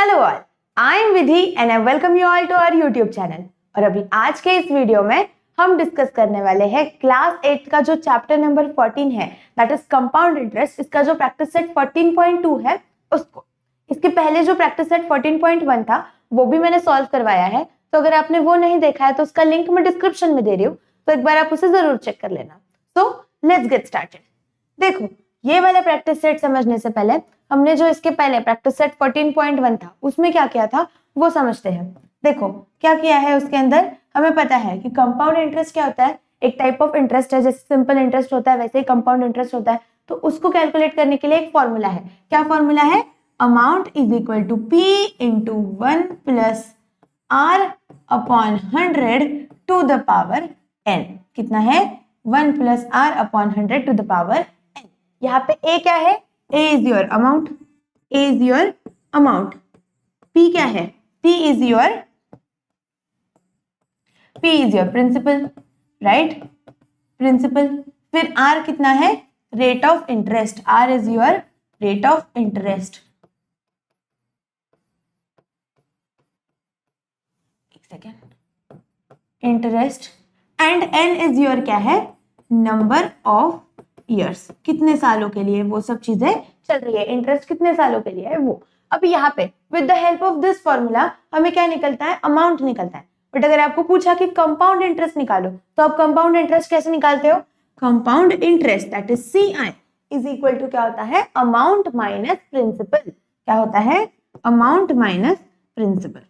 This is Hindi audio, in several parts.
Hello all, I am Vidhi and I welcome you all to our YouTube channel. और अभी आज के इस वीडियो में हम डिस्कस करने वाले हैं क्लास 8 का जो चैप्टर नंबर 14 है, दैट इज कंपाउंड इंटरेस्ट। इसका जो प्रैक्टिस सेट 14.2 है उसको, इसके पहले जो प्रैक्टिस सेट 14.1 था वो भी मैंने सॉल्व करवाया है। तो अगर आपने वो नहीं देखा है तो उसका लिंक मैं डिस्क्रिप्शन में दे रही हूँ, तो एक बार आप उसे जरूर चेक कर लेना। So let's get started. देखो, ये वाला प्रैक्टिस सेट समझने से पहले हमने जो इसके पहले प्रैक्टिस सेट 14.1 था उसमें क्या किया था वो समझते हैं। देखो क्या किया है उसके अंदर, हमें पता है कि कंपाउंड इंटरेस्ट क्या होता है, एक टाइप ऑफ इंटरेस्ट है। जैसे सिंपल इंटरेस्ट होता है वैसे ही कंपाउंड इंटरेस्ट होता है। तो उसको कैलकुलेट करने के लिए एक फॉर्मूला है। क्या फॉर्मूला है? Amount is equal to P into 1 plus R upon 100 to the power n। कितना है? 1 plus R upon 100 to the power n। यहाँ पे A क्या है? A is your amount, A is your amount, P क्या है? P is your principal, right? Principal। फिर R कितना है? Rate of interest, R is your rate of interest। एक second, interest. And N is your क्या है? नंबर ऑफ ईयर्स, कितने सालों के लिए वो सब चीजें चल रही है, इंटरेस्ट कितने सालों के लिए है वो। अब यहाँ पे with the help of this formula हमें क्या निकलता है? अमाउंट निकलता है। बट अगर आपको पूछा कि कंपाउंड इंटरेस्ट निकालो तो आप कंपाउंड इंटरेस्ट कैसे निकालते हो? Compound interest that is CI is equal to क्या होता है? Amount minus principal. क्या होता है? Amount minus principal.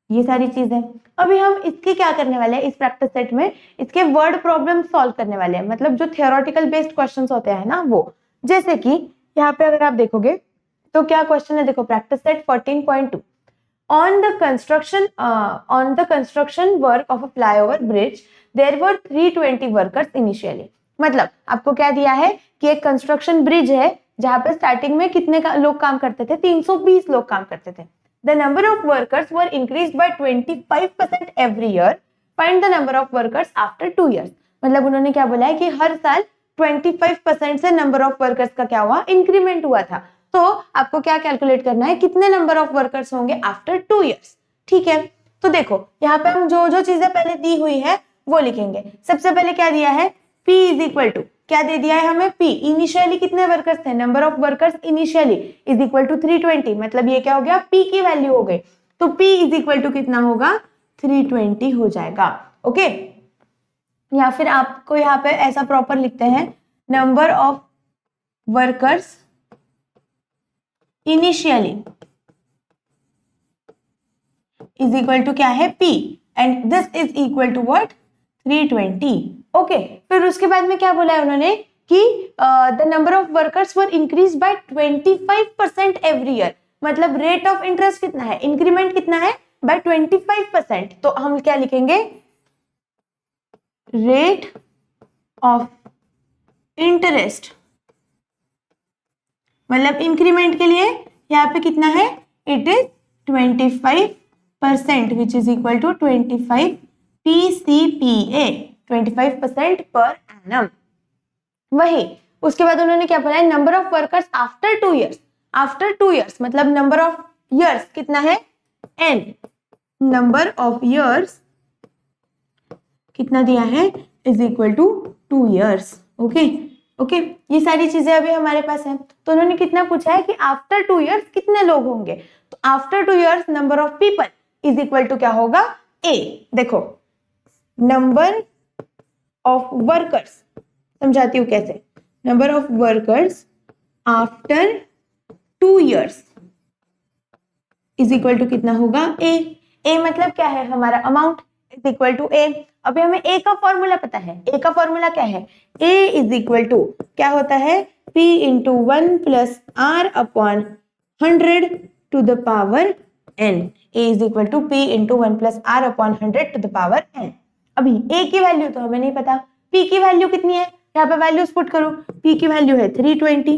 ये सारी चीजें अभी हम इसके क्या करने वाले हैं, इस प्रैक्टिस सेट में इसके वर्ड प्रॉब्लम सॉल्व करने वाले हैं। मतलब जो थियोरेटिकल बेस्ड क्वेश्चंस होते हैं ना वो, जैसे कि यहाँ पे अगर आप देखोगे तो क्या क्वेश्चन है, देखो practice set 14.2। On the construction work of a flyover bridge there were 320 workers initially. मतलब आपको क्या दिया है कि एक कंस्ट्रक्शन ब्रिज है जहां पे स्टार्टिंग में कितने लोग काम करते थे? 320 लोग काम करते थे। The number of workers were increased by 25% every year. Find the number of workers after 2 years. मतलब उन्होंने क्या बोला है कि हर साल 25% से नंबर ऑफ वर्कर्स का क्या हुआ? इंक्रीमेंट हुआ था। तो आपको क्या कैलकुलेट करना है? कितने नंबर ऑफ वर्कर्स होंगे आफ्टर 2 years। ठीक है, तो देखो यहाँ पे हम जो जो चीजें पहले दी हुई है वो लिखेंगे। सबसे पहले क्या दिया है? P इज इक्वल टू, क्या दे दिया है हमें? P इनिशियली कितने वर्कर्स थे? Number of workers initially is equal to 320। मतलब ये क्या हो गया? P की वैल्यू हो गई। तो P इज इक्वल टू कितना होगा? 320 हो जाएगा। ओके, या फिर आपको यहाँ पे ऐसा प्रॉपर लिखते हैं, number of workers initially is equal to क्या है? P and this is equal to what? 320। Okay, फिर उसके बाद में क्या बोला है उन्होंने कि the number of workers were increase by 25% every year. मतलब रेट ऑफ इंटरेस्ट कितना है? इंक्रीमेंट कितना है? बाय 25%। तो हम क्या लिखेंगे? रेट ऑफ इंटरेस्ट, मतलब इंक्रीमेंट के लिए यहाँ पे कितना है? It is 25%, which is equal to 25 PCPA, 25% per annum. वही उसके बाद उन्होंने क्या बोला है? Number of workers after 2 years। After 2 years मतलब नंबर ऑफ ईयर्स कितना है? N। नंबर ऑफ ईयर्स कितना दिया है? Is equal to 2 years। Okay okay, ये सारी चीजें अभी हमारे पास है। तो उन्होंने कितना पूछा है कि आफ्टर 2 years कितने लोग होंगे? तो after 2 years number of people is equal to क्या होगा? A। देखो, नंबर ऑफ वर्कर्स, समझाती हूं कैसे। Number of workers after 2 years is equal to कितना होगा? A। A मतलब क्या है? हमारा amount is equal to A। अभी हमें A का फॉर्मूला पता है। A का फॉर्मूला क्या है? A इज इक्वल टू क्या होता है? P into 1 plus R upon 100 to the power n। A is equal to P into 1 plus R upon 100 to the power n। अभी A की वैल्यू तो हमें नहीं पता, P की वैल्यू कितनी है? यहाँ पे वैल्यूज पुट करो। P की वैल्यू है 320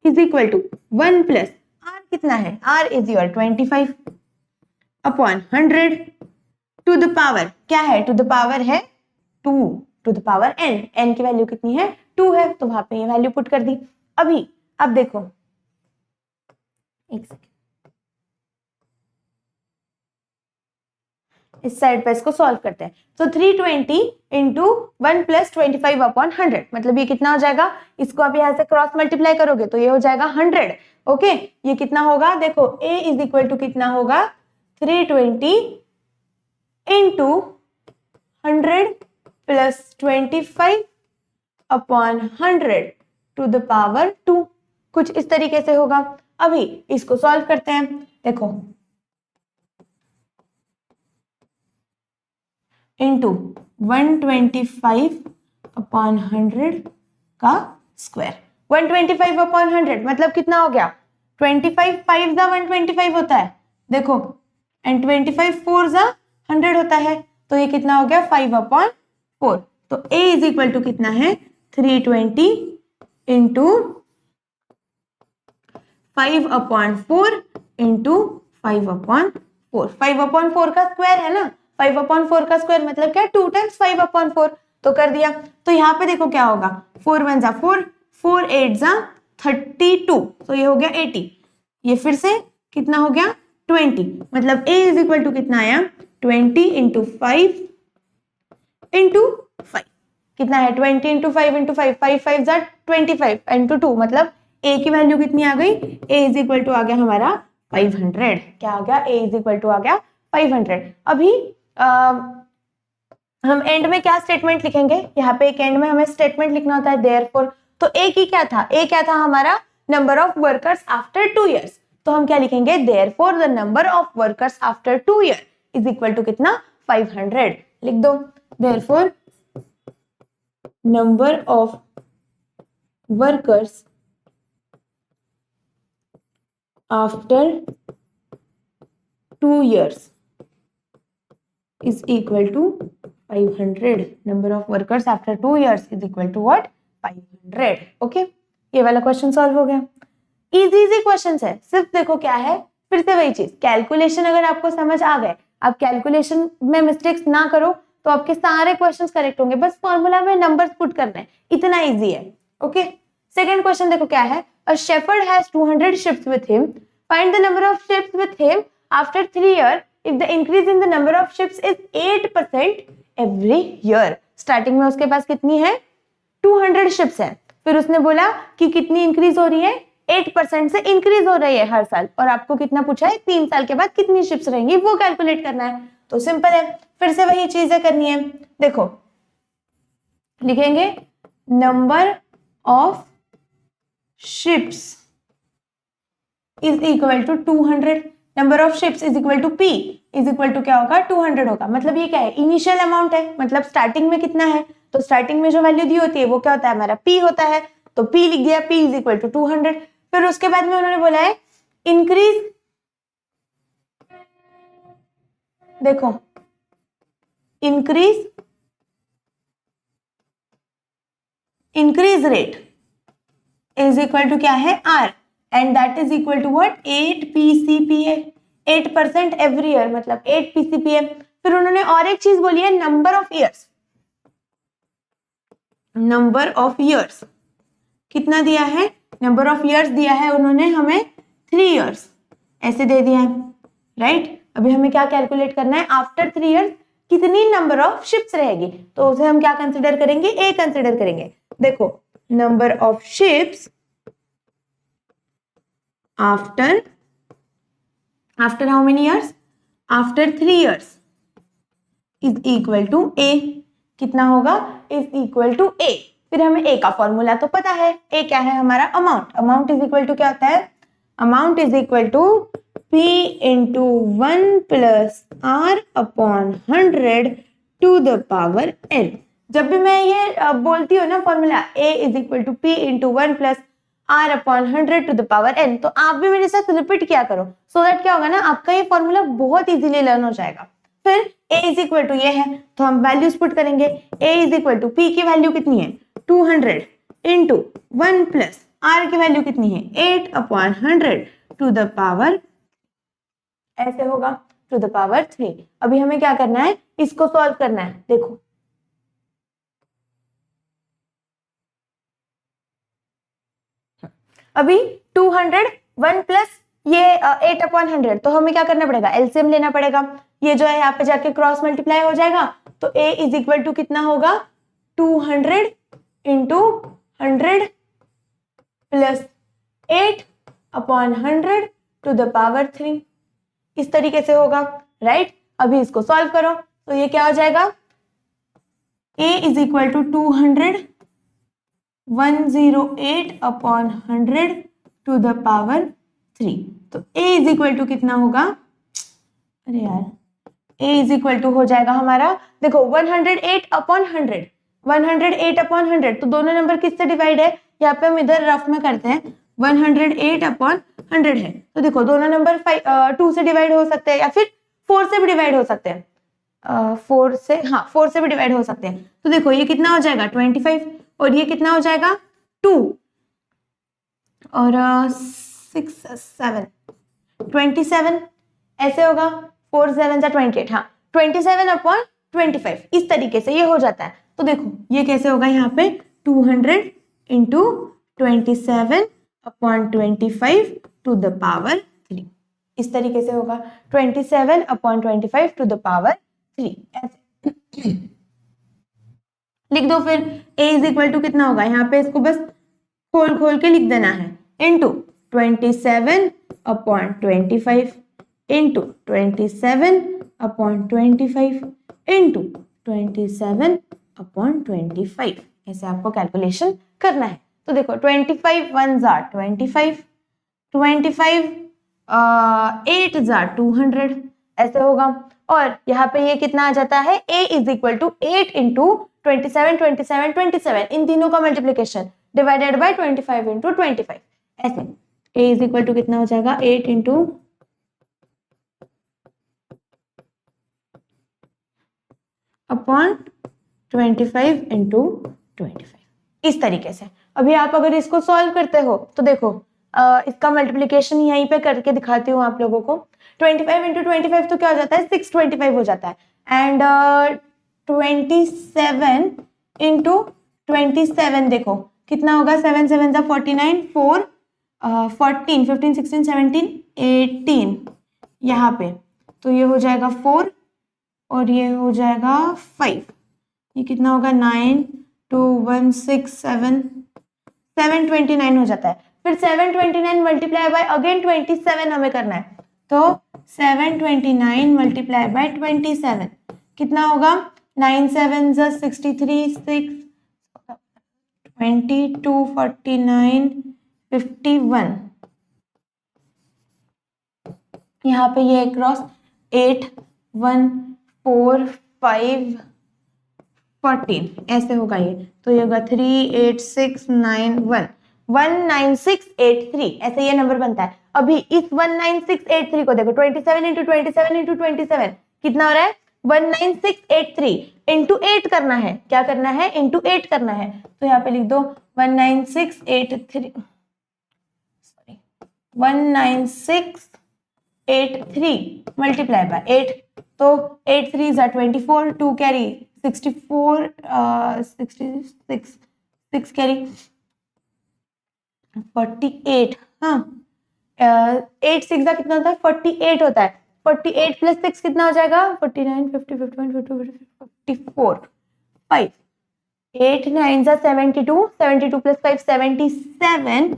is equal to 1 plus R कितना है? R is your 25 upon 100 to the power क्या है? टू द पावर है 2 to the power n। n की वैल्यू कितनी है? 2 है, तो वहां पे ये वैल्यू पुट कर दी। अभी अब देखो, एक सेकेंड, इस साइड पे इसको सॉल्व करते हैं। तो 320 इंटू 1 प्लस 25 अपॉन 100, मतलब ये कितना हो जाएगा, इसको आप यहाँ से क्रॉस मल्टीप्लाई करोगे तो ये हो जाएगा 100। ओके, ये कितना होगा, देखो a इज इक्वल टू कितना होगा, 320 into 100 plus 25 upon 100 to the power 2, कुछ इस तरीके से होगा। अभी इसको सॉल्व करते हैं। देखो इंटू 125 अपॉन 100 का स्क्वायर, 125 अपॉन 100 मतलब कितना हो गया, 25 5 जा 125 होता है, देखो, एंड 25 4 जा 100 होता है, तो ये कितना हो गया 5 अपॉन 4। तो a इज इक्वल टू कितना है, 320 into 5 upon 4 into 5 upon 4, 5 upon 4 का स्क्वायर है ना, 5 अपॉन 4 का स्क्वायर मतलब क्या, 2 टाइम्स 5 अपॉन 4, तो कर दिया। तो यहाँ पे देखो क्या होगा, 4 1 जा 4, 4 8 जा 32, तो ये हो गया 80, ये फिर से कितना हो गया 20, मतलब a इज इक्वल टू कितना आया, 20 इंटू 5 इंटू 5, कितना है 20 इंटू 5 इंटू 5, 5 5 जा 25 इंटू 2, मतलब a की वैल्यू कितनी आ गई, a इज इक्वल टू आ गया हमारा 500। क्या आ गया, a इज इक्वल टू आ गया 500। अभी हम एंड में क्या स्टेटमेंट लिखेंगे, यहाँ पे एक एंड में हमें स्टेटमेंट लिखना होता है देयरफॉर। तो a की क्या था, a क्या था हमारा, number of workers after 2 years, तो हम क्या लिखेंगे, therefore the number of workers after 2 year is equal to कितना, 500 लिख दो। Therefore number of workers after 2 years is equal to 500. Number of workers after 2 years is equal to what, 500. Okay, ये वाला क्वेश्चन सॉल्व हो गया। इजी इजी क्वेश्चन है, सिर्फ देखो क्या है, फिर से वही चीज, कैलकुलेशन अगर आपको समझ आ गए, आप कैलकुलेशन में मिस्टेक्स ना करो तो आपके सारे क्वेश्चंस करेक्ट होंगे, बस फॉर्मूला में नंबर्स पुट करने हैं, इतना इजी है। ओके, सेकंड क्वेश्चन देखो क्या है, a shepherd has 200 ships with him, find the number of ships with him after 3 years if the increase in the number of ships is 8% every year। Starting में उसके पास कितनी है, 200 शिप्स है, फिर उसने बोला कि कितनी इंक्रीज हो रही है, 8% से इंक्रीज हो रही है हर साल, और आपको कितना पूछा है, 3 साल के बाद कितनी शिप्स रहेंगी वो कैलकुलेट करना है। तो सिंपल है, फिर से वही चीजें करनी है। देखो लिखेंगे number of ships is equal to 200, number of ships is equal to p is equal to क्या होगा, 200 होगा। मतलब ये क्या है, इनिशियल अमाउंट है, मतलब स्टार्टिंग में कितना है, तो स्टार्टिंग में जो वैल्यू दी होती है वो क्या होता है, हमारा p होता है, तो p लिख दिया, p इज इक्वल टू 200। फिर उसके बाद में उन्होंने बोला है इंक्रीज, देखो increase rate is equal to क्या है, r, and that is equal to what, 8 PCPA, 8% every year, मतलब 8 PCPA। फिर उन्होंने और एक चीज बोली है, number of years, number of years कितना दिया है, नंबर ऑफ ईयर्स दिया है उन्होंने हमें 3 years, ऐसे दे दिया है, राइट। अभी हमें क्या कैलकुलेट करना है, आफ्टर 3 years कितनी नंबर ऑफ शिप्स रहेगी, तो उसे हम क्या कंसिडर करेंगे, ए कंसिडर करेंगे। देखो number of ships after how many years, after 3 years is equal to a, कितना होगा, is equal to a। फिर हमें a का फॉर्मूला तो पता है, a क्या है हमारा, amount, amount is equal to क्या होता है, amount is equal to p into 1 plus r upon 100 to the power n। जब भी मैं ये बोलती हूँ ना formula, a is equal to p into 1 plus r upon 100 to the power n, तो आप भी मेरे साथ रिपीट किया करो, सो दैट क्या होगा ना, आपका ये फॉर्मूला बहुत इजीली लर्न हो जाएगा। फिर a इज इक्वल टू ये है, तो हम वैल्यूज पुट करेंगे, a is equal to p की वैल्यू कितनी है, 200 इंटू 1 प्लस r की वैल्यू कितनी है, 8 अपॉन 100 टू द पावर, ऐसे होगा, टू द पावर 3। अभी हमें क्या करना है, इसको सॉल्व करना है। देखो अभी 200 1 प्लस ये 8 अपॉन 100, तो हमें क्या करना पड़ेगा, एलसीएम लेना पड़ेगा। ये जो है यहाँ पे जाके क्रॉस मल्टीप्लाई हो जाएगा, तो a इज इक्वल टू कितना होगा 200 into 100 plus 8 upon 100 to the power 3। इस तरीके से होगा, राइट। अभी इसको सॉल्व करो तो ये क्या हो जाएगा, a is equal to 200 108 upon 100 to the power 3। तो a इज इक्वल टू कितना होगा, अरे यार a इज इक्वल टू हो जाएगा हमारा, देखो 108 अपॉन 100, 108 अपॉन 100, तो दोनों नंबर किससे डिवाइड है, यहाँ पे हम इधर रफ में करते हैं, 108 अपॉन 100 है, तो देखो दोनों नंबर 2 से डिवाइड हो सकते हैं या फिर 4 से भी डिवाइड हो सकते हैं, 4 से भी डिवाइड हो सकते हैं। तो देखो ये कितना हो जाएगा 25 और ये कितना हो जाएगा 2 और 6 7 27 ऐसे होगा, 4 7 28, हाँ 27 अपॉन 25 इस तरीके से ये हो जाता है। तो देखो ये कैसे होगा, यहाँ पे 200 into 27 upon 25 to the power 3, इस तरीके से होगा 27 अपॉन 25 टू द पावर 3 ऐसे लिख दो। फिर a इज इक्वल टू कितना होगा, यहाँ पे इसको बस खोल के लिख देना है, into 27 upon 25 into 27 upon 25 into 27 upon 25, ऐसे आपको कैलकुलेशन करना है। तो देखो 25 1 जार 25, 25 8 जार 200 ऐसे होगा। और यहाँ पे ये कितना आ जाता है, a is equal to 8 into 27 27 27, इन तीनों का मल्टीप्लीकेशन डिवाइडेड बाय 25 इंटू 25 ऐसे। a इज इक्वल टू कितना हो जाएगा 8 इंटू अपॉन 25 इंटू 25 इस तरीके से। अभी आप अगर इसको सॉल्व करते हो तो देखो इसका मल्टीप्लिकेशन यहीं पे करके दिखाती हूँ आप लोगों को। 25 इंटू 25 तो क्या हो जाता है 625 हो जाता है, एंड 27 इंटू 27 देखो कितना होगा, 7 7 जा 49, 4 14 15 16 17 18 यहाँ पे, तो ये हो जाएगा 4 और ये हो जाएगा 5, ये कितना होगा 9 2 1 6 7 729 हो जाता है। फिर 729 मल्टीप्लाई बाय अगेन 27 हमें करना है, तो 729 मल्टीप्लाई बाय 27 कितना होगा, 9 7 जा 63 6 22 49 51, यहाँ पे ये क्रॉस 8 1 4 5 14 ऐसे होगा ये, तो ये होगा 3 8 6 9 1 19683 ऐसे ये नंबर बनता है। अभी इस 19683 को देखो 27 इंटू 27 इंटू 27 कितना हो रहा है 19683 इंटू 8 करना है, क्या करना है इंटू 8 करना है, तो यहाँ पे लिख दो 19683 मल्टीप्लाई बाय 8, तो 8 3 is 24, 2 कैरी 64 66 6 कैरी 48, हाँ 8 6 का कितना होता है 48 होता है, 48 प्लस 6 कितना हो जाएगा 49 50 51 52 54 5 8 9 जा 72 72 प्लस 5 77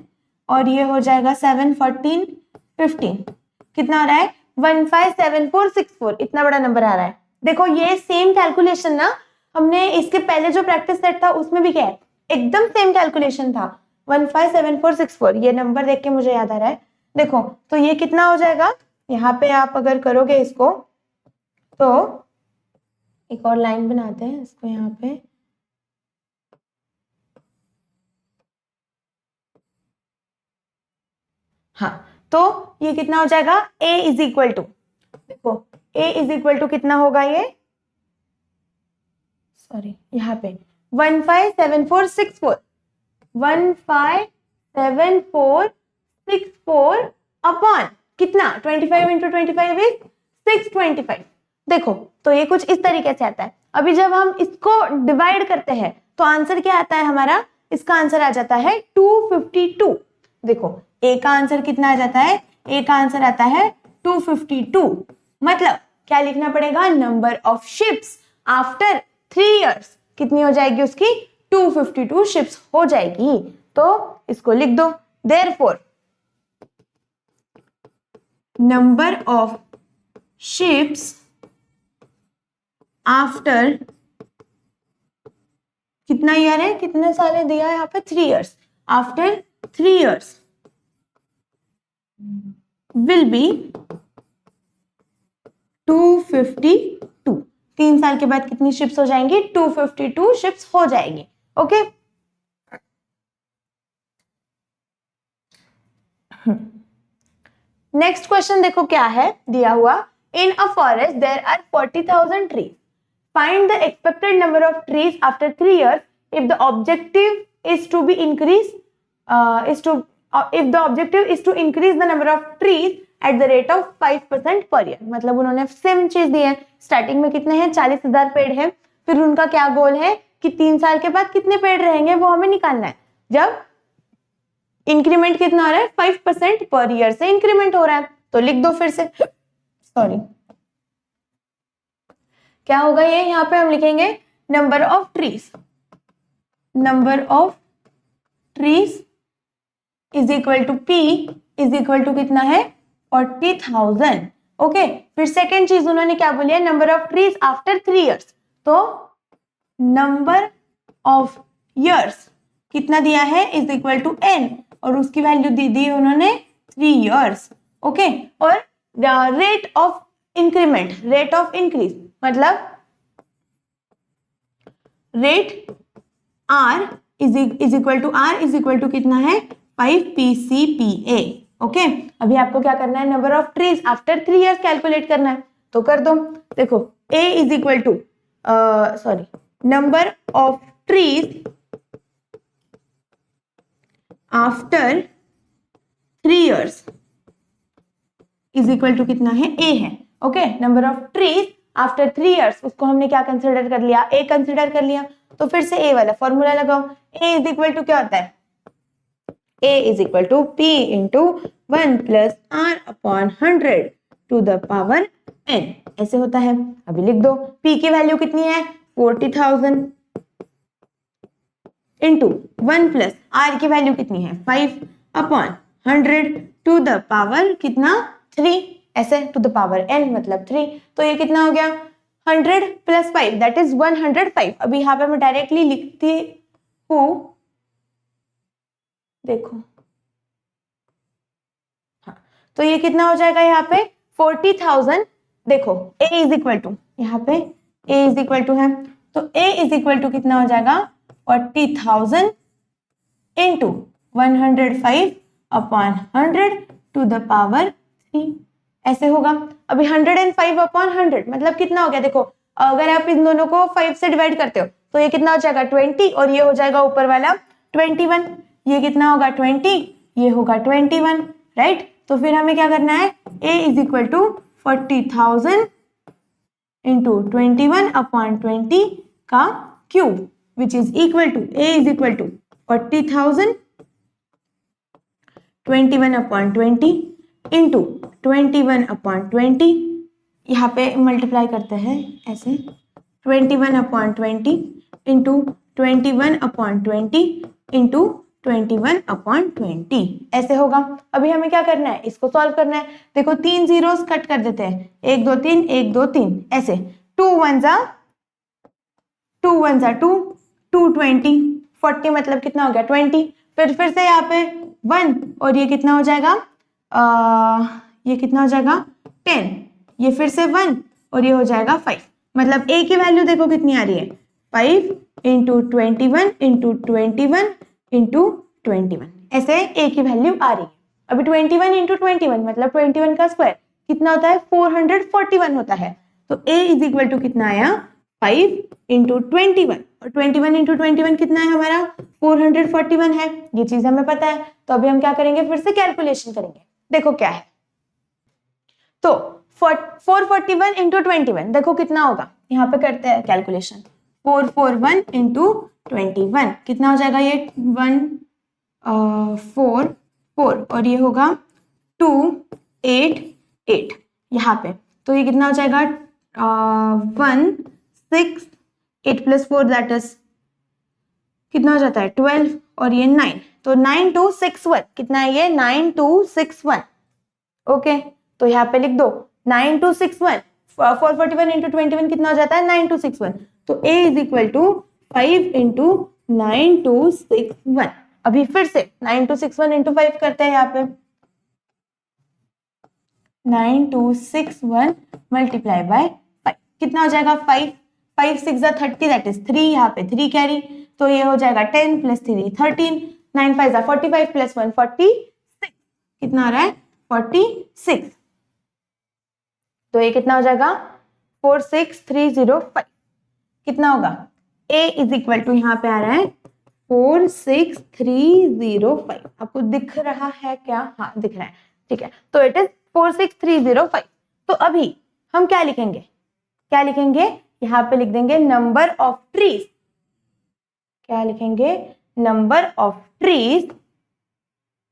और ये हो जाएगा 7 14 15 कितना आ रहा है 157464, इतना बड़ा नंबर आ रहा है। देखो ये सेम कैलकुलेशन ना हमने इसके पहले जो प्रैक्टिस सेट था उसमें भी क्या है, एकदम सेम कैलकुलेशन था 157464, ये नंबर देख के मुझे याद आ रहा है। देखो तो ये कितना हो जाएगा, यहाँ पे आप अगर करोगे इसको तो एक और लाइन बनाते हैं इसको यहाँ पे, हाँ तो ये कितना हो जाएगा a इज इक्वल टू, देखो a इज इक्वल टू कितना होगा ये, सॉरी यहाँ पे 157464 157464 अपॉन कितना 25 इंटू 25 इज 625। देखो तो ये कुछ इस तरीके से आता है। अभी जब हम इसको डिवाइड करते हैं तो आंसर क्या आता है हमारा, इसका आंसर आ जाता है 252। देखो a का आंसर कितना आ जाता है, a का आंसर आता है 252, मतलब क्या लिखना पड़ेगा, number of ships after 3 years कितनी हो जाएगी उसकी, 252 शिप्स हो जाएगी। तो इसको लिख दो, therefore number of ships after कितना ईयर है, कितने साल है दिया है यहाँ पे, 3 years, after 3 years will be 252। 3 साल के बाद कितनी शिप्स हो जाएंगी, 252 शिप्स हो जाएगी। ओके, नेक्स्ट क्वेश्चन देखो क्या है दिया हुआ, in a forest there are 40,000 trees, find the expected number of trees after 3 years if the objective is to be increase if the objective is to increase the number of trees at the rate of 5% per year। मतलब उन्होंने सेम चीज दी है, स्टार्टिंग में कितने हैं, 40,000 पेड़ है, फिर उनका क्या गोल है कि 3 साल के बाद कितने पेड़ रहेंगे वो हमें निकालना है। जब इंक्रीमेंट कितना हो रहा है, 5% पर ईयर से इंक्रीमेंट हो रहा है, तो लिख दो फिर से, सॉरी क्या होगा ये, यहाँ पे हम लिखेंगे number of trees, number of trees is equal to P is equal to कितना है, 40,000। ओके, फिर सेकेंड चीज उन्होंने क्या बोली है, number of trees after 3 years, तो नंबर ऑफ ईयर्स कितना दिया है, इज इक्वल टू N, और उसकी वैल्यू दी दी उन्होंने 3 years। ओके, और rate of increment, rate of increase मतलब rate R is equal to R is equal to कितना है, 5 PCPA। ओके, अभी आपको क्या करना है, number of trees after 3 years calculate करना है, तो कर दो। देखो A is equal to sorry number of trees after 3 years is equal to कितना है, A है। Okay, number of trees after 3 years उसको हमने क्या कंसिडर कर लिया, A कंसिडर कर लिया, तो फिर से A वाला फॉर्मूला लगाओ। A इज इक्वल टू क्या होता है, A is equal to P into 1 plus R upon 100 to the power N, ऐसे होता है। अभी लिख दो, P की वैल्यू कितनी है, 40,000 इंटू 1 प्लस R की वैल्यू कितनी है, 5 अपॉन 100 टू द पावर कितना, 3, ऐसे टू द पावर N मतलब 3, तो ये कितना हो गया, 100 प्लस 5 दैट इज 105। अभी यहाँ पे मैं डायरेक्टली लिखती हूँ, देखो हाँ, तो ये कितना हो जाएगा यहाँ पे 40,000। देखो A इज इक्वल टू, यहाँ पे A इज इक्वल टू है, तो A इज इक्वल टू कितना हो जाएगा, 40,000 into 105 upon 100 to the power 3, ऐसे होगा। अभी 105 अपॉन 100 मतलब कितना हो गया, देखो अगर आप इन दोनों को 5 से डिवाइड करते हो तो ये कितना हो जाएगा 20, और ये हो जाएगा ऊपर वाला 21, ये कितना होगा 20, ये होगा 21, राइट। तो फिर हमें क्या करना है, A is equal to 40,000 into 21 upon 20 का cube which is equal to, A is equal to 40,000 21 upon 20 into 21 upon 20, यहाँ पे मल्टीप्लाई करते हैं ऐसे, 21 upon 20 into 21 upon 20 into 21 upon 20, ऐसे होगा। अभी हमें क्या करना है, इसको सॉल्व करना है। देखो 3 जीरोस कट कर देते हैं, 1 2 3 1 2 3, ऐसे 2 1 जा 2 20, 40 मतलब कितना हो गया 20, फिर से यहाँ पे 1 और ये कितना हो जाएगा, ये कितना हो जाएगा 10, ये फिर से 1 और ये हो जाएगा 5, मतलब A की वैल्यू देखो कितनी आ रही है, 5 इंटू 21 इंटू 21 इंटू 21, ऐसे A की वैल्यू आ रही है। अभी 21 इंटू 21 मतलब 21 का स्क्वायर कितना होता है, 441 होता है। तो A इज इक्वल टू कितना आया, 5 इंटू 21, और 21 इंटू 21 कितना है हमारा, 441 है। ये चीज हमें पता है, तो अभी हम क्या करेंगे, फिर से कैलकुलेशन करेंगे। देखो क्या है, तो 441 इंटू 21 देखो कितना होगा, यहाँ पे करते हैं कैलकुलेशन, 441 इंटू 21 कितना हो जाएगा, ये 144 और ये होगा 288 यहाँ पे। तो ये कितना हो जाएगा 168 प्लस 4 दैट इज कितना हो जाता है 12 और ये 9, तो 9261 कितना है ये 9261। ओके, तो यहाँ पे लिख दो 9261, 441 इंटू 21 कितना हो जाता है 9261, तो A is equal to 5 into 9261। अभी फिर से 9261 इंटू 5 करते हैं, यहाँ पे 9261 मल्टीप्लाई बाय 5 कितना हो जाएगा 5, 5 6 30 दैट इज 3, यहाँ पे 3 कैरी, तो ये हो जाएगा 10 प्लस 3 13, 9 5 45 प्लस 1 46, कितना आ रहा है 46, तो ये कितना हो जाएगा 46305, कितना होगा A इज इक्वल टू यहाँ पे आ रहा है 46305। आपको दिख रहा है क्या? हाँ दिख रहा है, ठीक है, तो इट इज 46305। तो अभी हम क्या लिखेंगे, क्या लिखेंगे, यहाँ पे लिख देंगे नंबर ऑफ ट्रीज, क्या लिखेंगे number of trees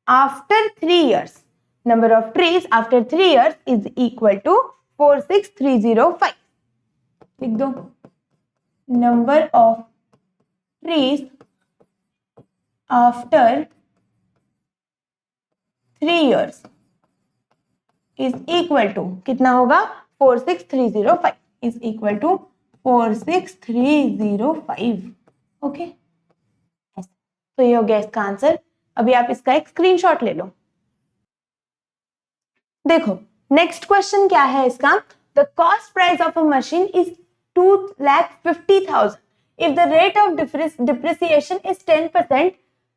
after 3 years, number of trees after 3 years is equal to 46305। लिख दो number of trees after 3 years is equal to कितना होगा 46305 इज इक्वल टू 46305। ओके, तो ये हो गया इसका आंसर। अभी आप इसका एक स्क्रीनशॉट ले लो। देखो नेक्स्ट क्वेश्चन क्या है इसका, the cost price of a machine is 2,50,000 if the rate of depreciation is 10%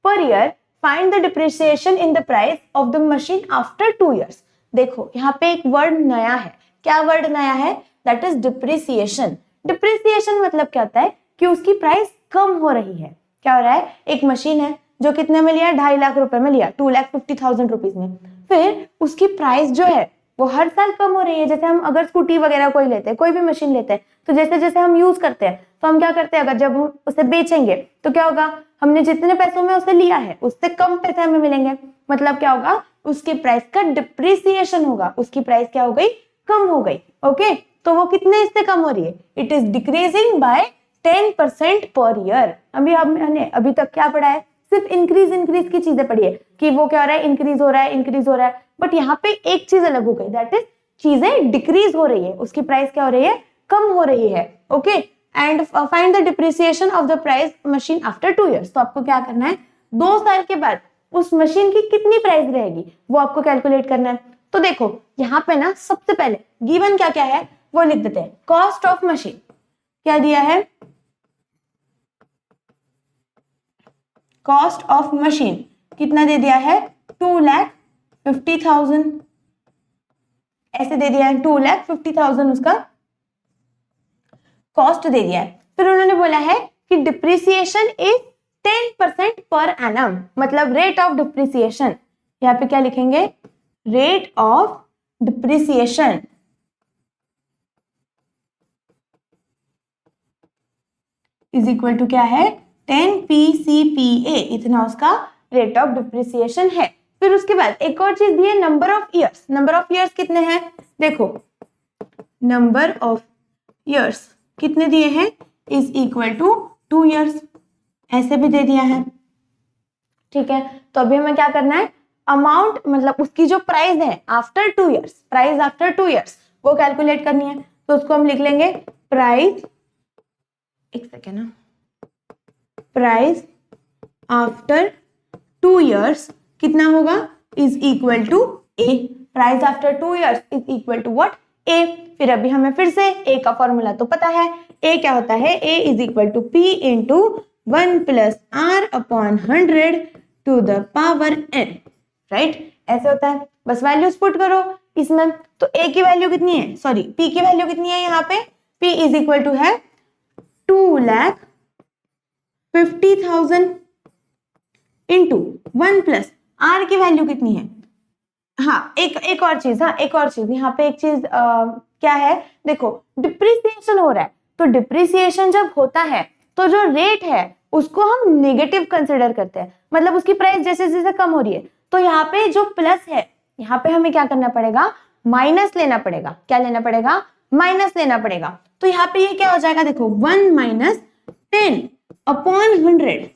per year, find the depreciation in the price of the machine after 2 years। देखो यहाँ पे एक वर्ड नया है, क्या वर्ड नया है, दैट इज डिप्रिसिएशन। डिप्रिसिएशन मतलब क्या होता है कि उसकी प्राइस कम हो रही है। क्या हो रहा है, एक मशीन है जो कितने में लिया, 2.5 लाख रुपए में लिया, 2,50,000 रुपीज में, फिर उसकी प्राइस जो है वो हर साल कम हो रही है। जैसे हम अगर स्कूटी वगैरह कोई लेते हैं, कोई भी मशीन लेते हैं, तो जैसे जैसे हम यूज करते हैं तो हम क्या करते हैं, अगर जब हम उसे बेचेंगे तो क्या होगा, हमने जितने पैसों में उसे लिया है उससे कम पैसे हमें मिलेंगे, मतलब क्या होगा, उसकी प्राइस का डिप्रिसिएशन होगा, उसकी प्राइस क्या हो गई, कम हो गई। ओके, तो वो कितने इससे कम हो रही है, it is decreasing bye 10% per year. अभी हमने अभी तक क्या पढ़ा है, सिर्फ इंक्रीज की चीजें पढ़ी है कि वो क्या हो रहा है, इंक्रीज हो रहा है, बट यहाँ पे एक चीज अलग हो गई, दैट इज चीजें डिक्रीज हो रही है, उसकी प्राइस क्या हो रही है, कम हो रही है। Okay, and find the depreciation of the price machine after 2 years। तो आपको क्या करना है, 2 साल के बाद उस मशीन की कितनी प्राइस रहेगी वो आपको कैलकुलेट करना है। तो देखो यहाँ पे ना सबसे पहले गिवन क्या क्या है वो लिख देते हैं। कॉस्ट ऑफ मशीन क्या दिया है, कॉस्ट ऑफ मशीन कितना दे दिया है, 2,50,000 ऐसे दे दिया है, 2,50,000 उसका कॉस्ट दे दिया है। फिर उन्होंने बोला है कि डिप्रिसिएशन इज 10% पर एनम, मतलब रेट ऑफ डिप्रिसिएशन, यहाँ पे क्या लिखेंगे, rate of depreciation is equal to क्या है, 10 PCPA, इतना उसका रेट ऑफ डिप्रिसिएशन है। फिर उसके बाद एक और चीज दी है, number of years. Number of years कितने हैं, देखो नंबर ऑफ ईयर्स कितने दिए हैं, इज इक्वल टू 2 years, ऐसे भी दे दिया है। ठीक है, तो अभी हमें क्या करना है, अमाउंट मतलब उसकी जो प्राइस है after 2 years, price after 2 years वो कैलकुलेट करनी है। तो उसको हम लिख लेंगे प्राइस, एक सेकेंड ना, प्राइस आफ्टर 2 years कितना होगा, is equal to A. Price after 2 years is equal to what, A. फिर अभी हमें फिर से ए का फॉर्मूला तो पता है, ए क्या होता है, A is equal to P into 1 plus R upon 100 to the power N, right, ऐसे होता है। बस वैल्यूज पुट करो इसमें, तो ए की वैल्यू कितनी है, सॉरी पी की वैल्यू कितनी है, यहाँ पे पी इज इक्वल टू है 2,50,000 इंटू 1 प्लस आर की वैल्यू कितनी है। हाँ एक और चीज, हाँ एक और चीज यहाँ पे एक चीज क्या है, देखो डिप्रिसिएशन हो रहा है, तो डिप्रिसिएशन जब होता है तो जो रेट है उसको हम नेगेटिव कंसिडर करते हैं, मतलब उसकी प्राइस जैसे जैसे कम हो रही है। तो यहाँ पे जो प्लस है, यहाँ पे हमें क्या करना पड़ेगा, माइनस लेना पड़ेगा। क्या लेना पड़ेगा? माइनस लेना पड़ेगा। तो यहाँ पे ये क्या हो जाएगा? देखो 1 minus 10 upon 100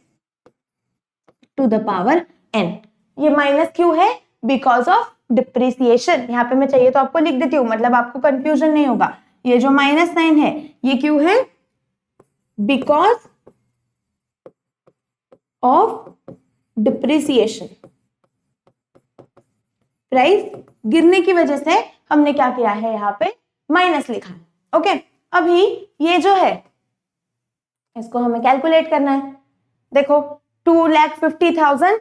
to the power n। ये माइनस क्यों है? Because of depreciation. यहाँ पे मैं चाहिए तो आपको लिख देती हूँ, मतलब आपको कंफ्यूजन नहीं होगा। ये जो माइनस साइन है ये क्यों है? Because of depreciation. प्राइस गिरने की वजह से हमने क्या किया है? यहाँ पे माइनस लिखा है। ओके, अभी ये जो है इसको हमें कैलकुलेट करना है। देखो 2,50,000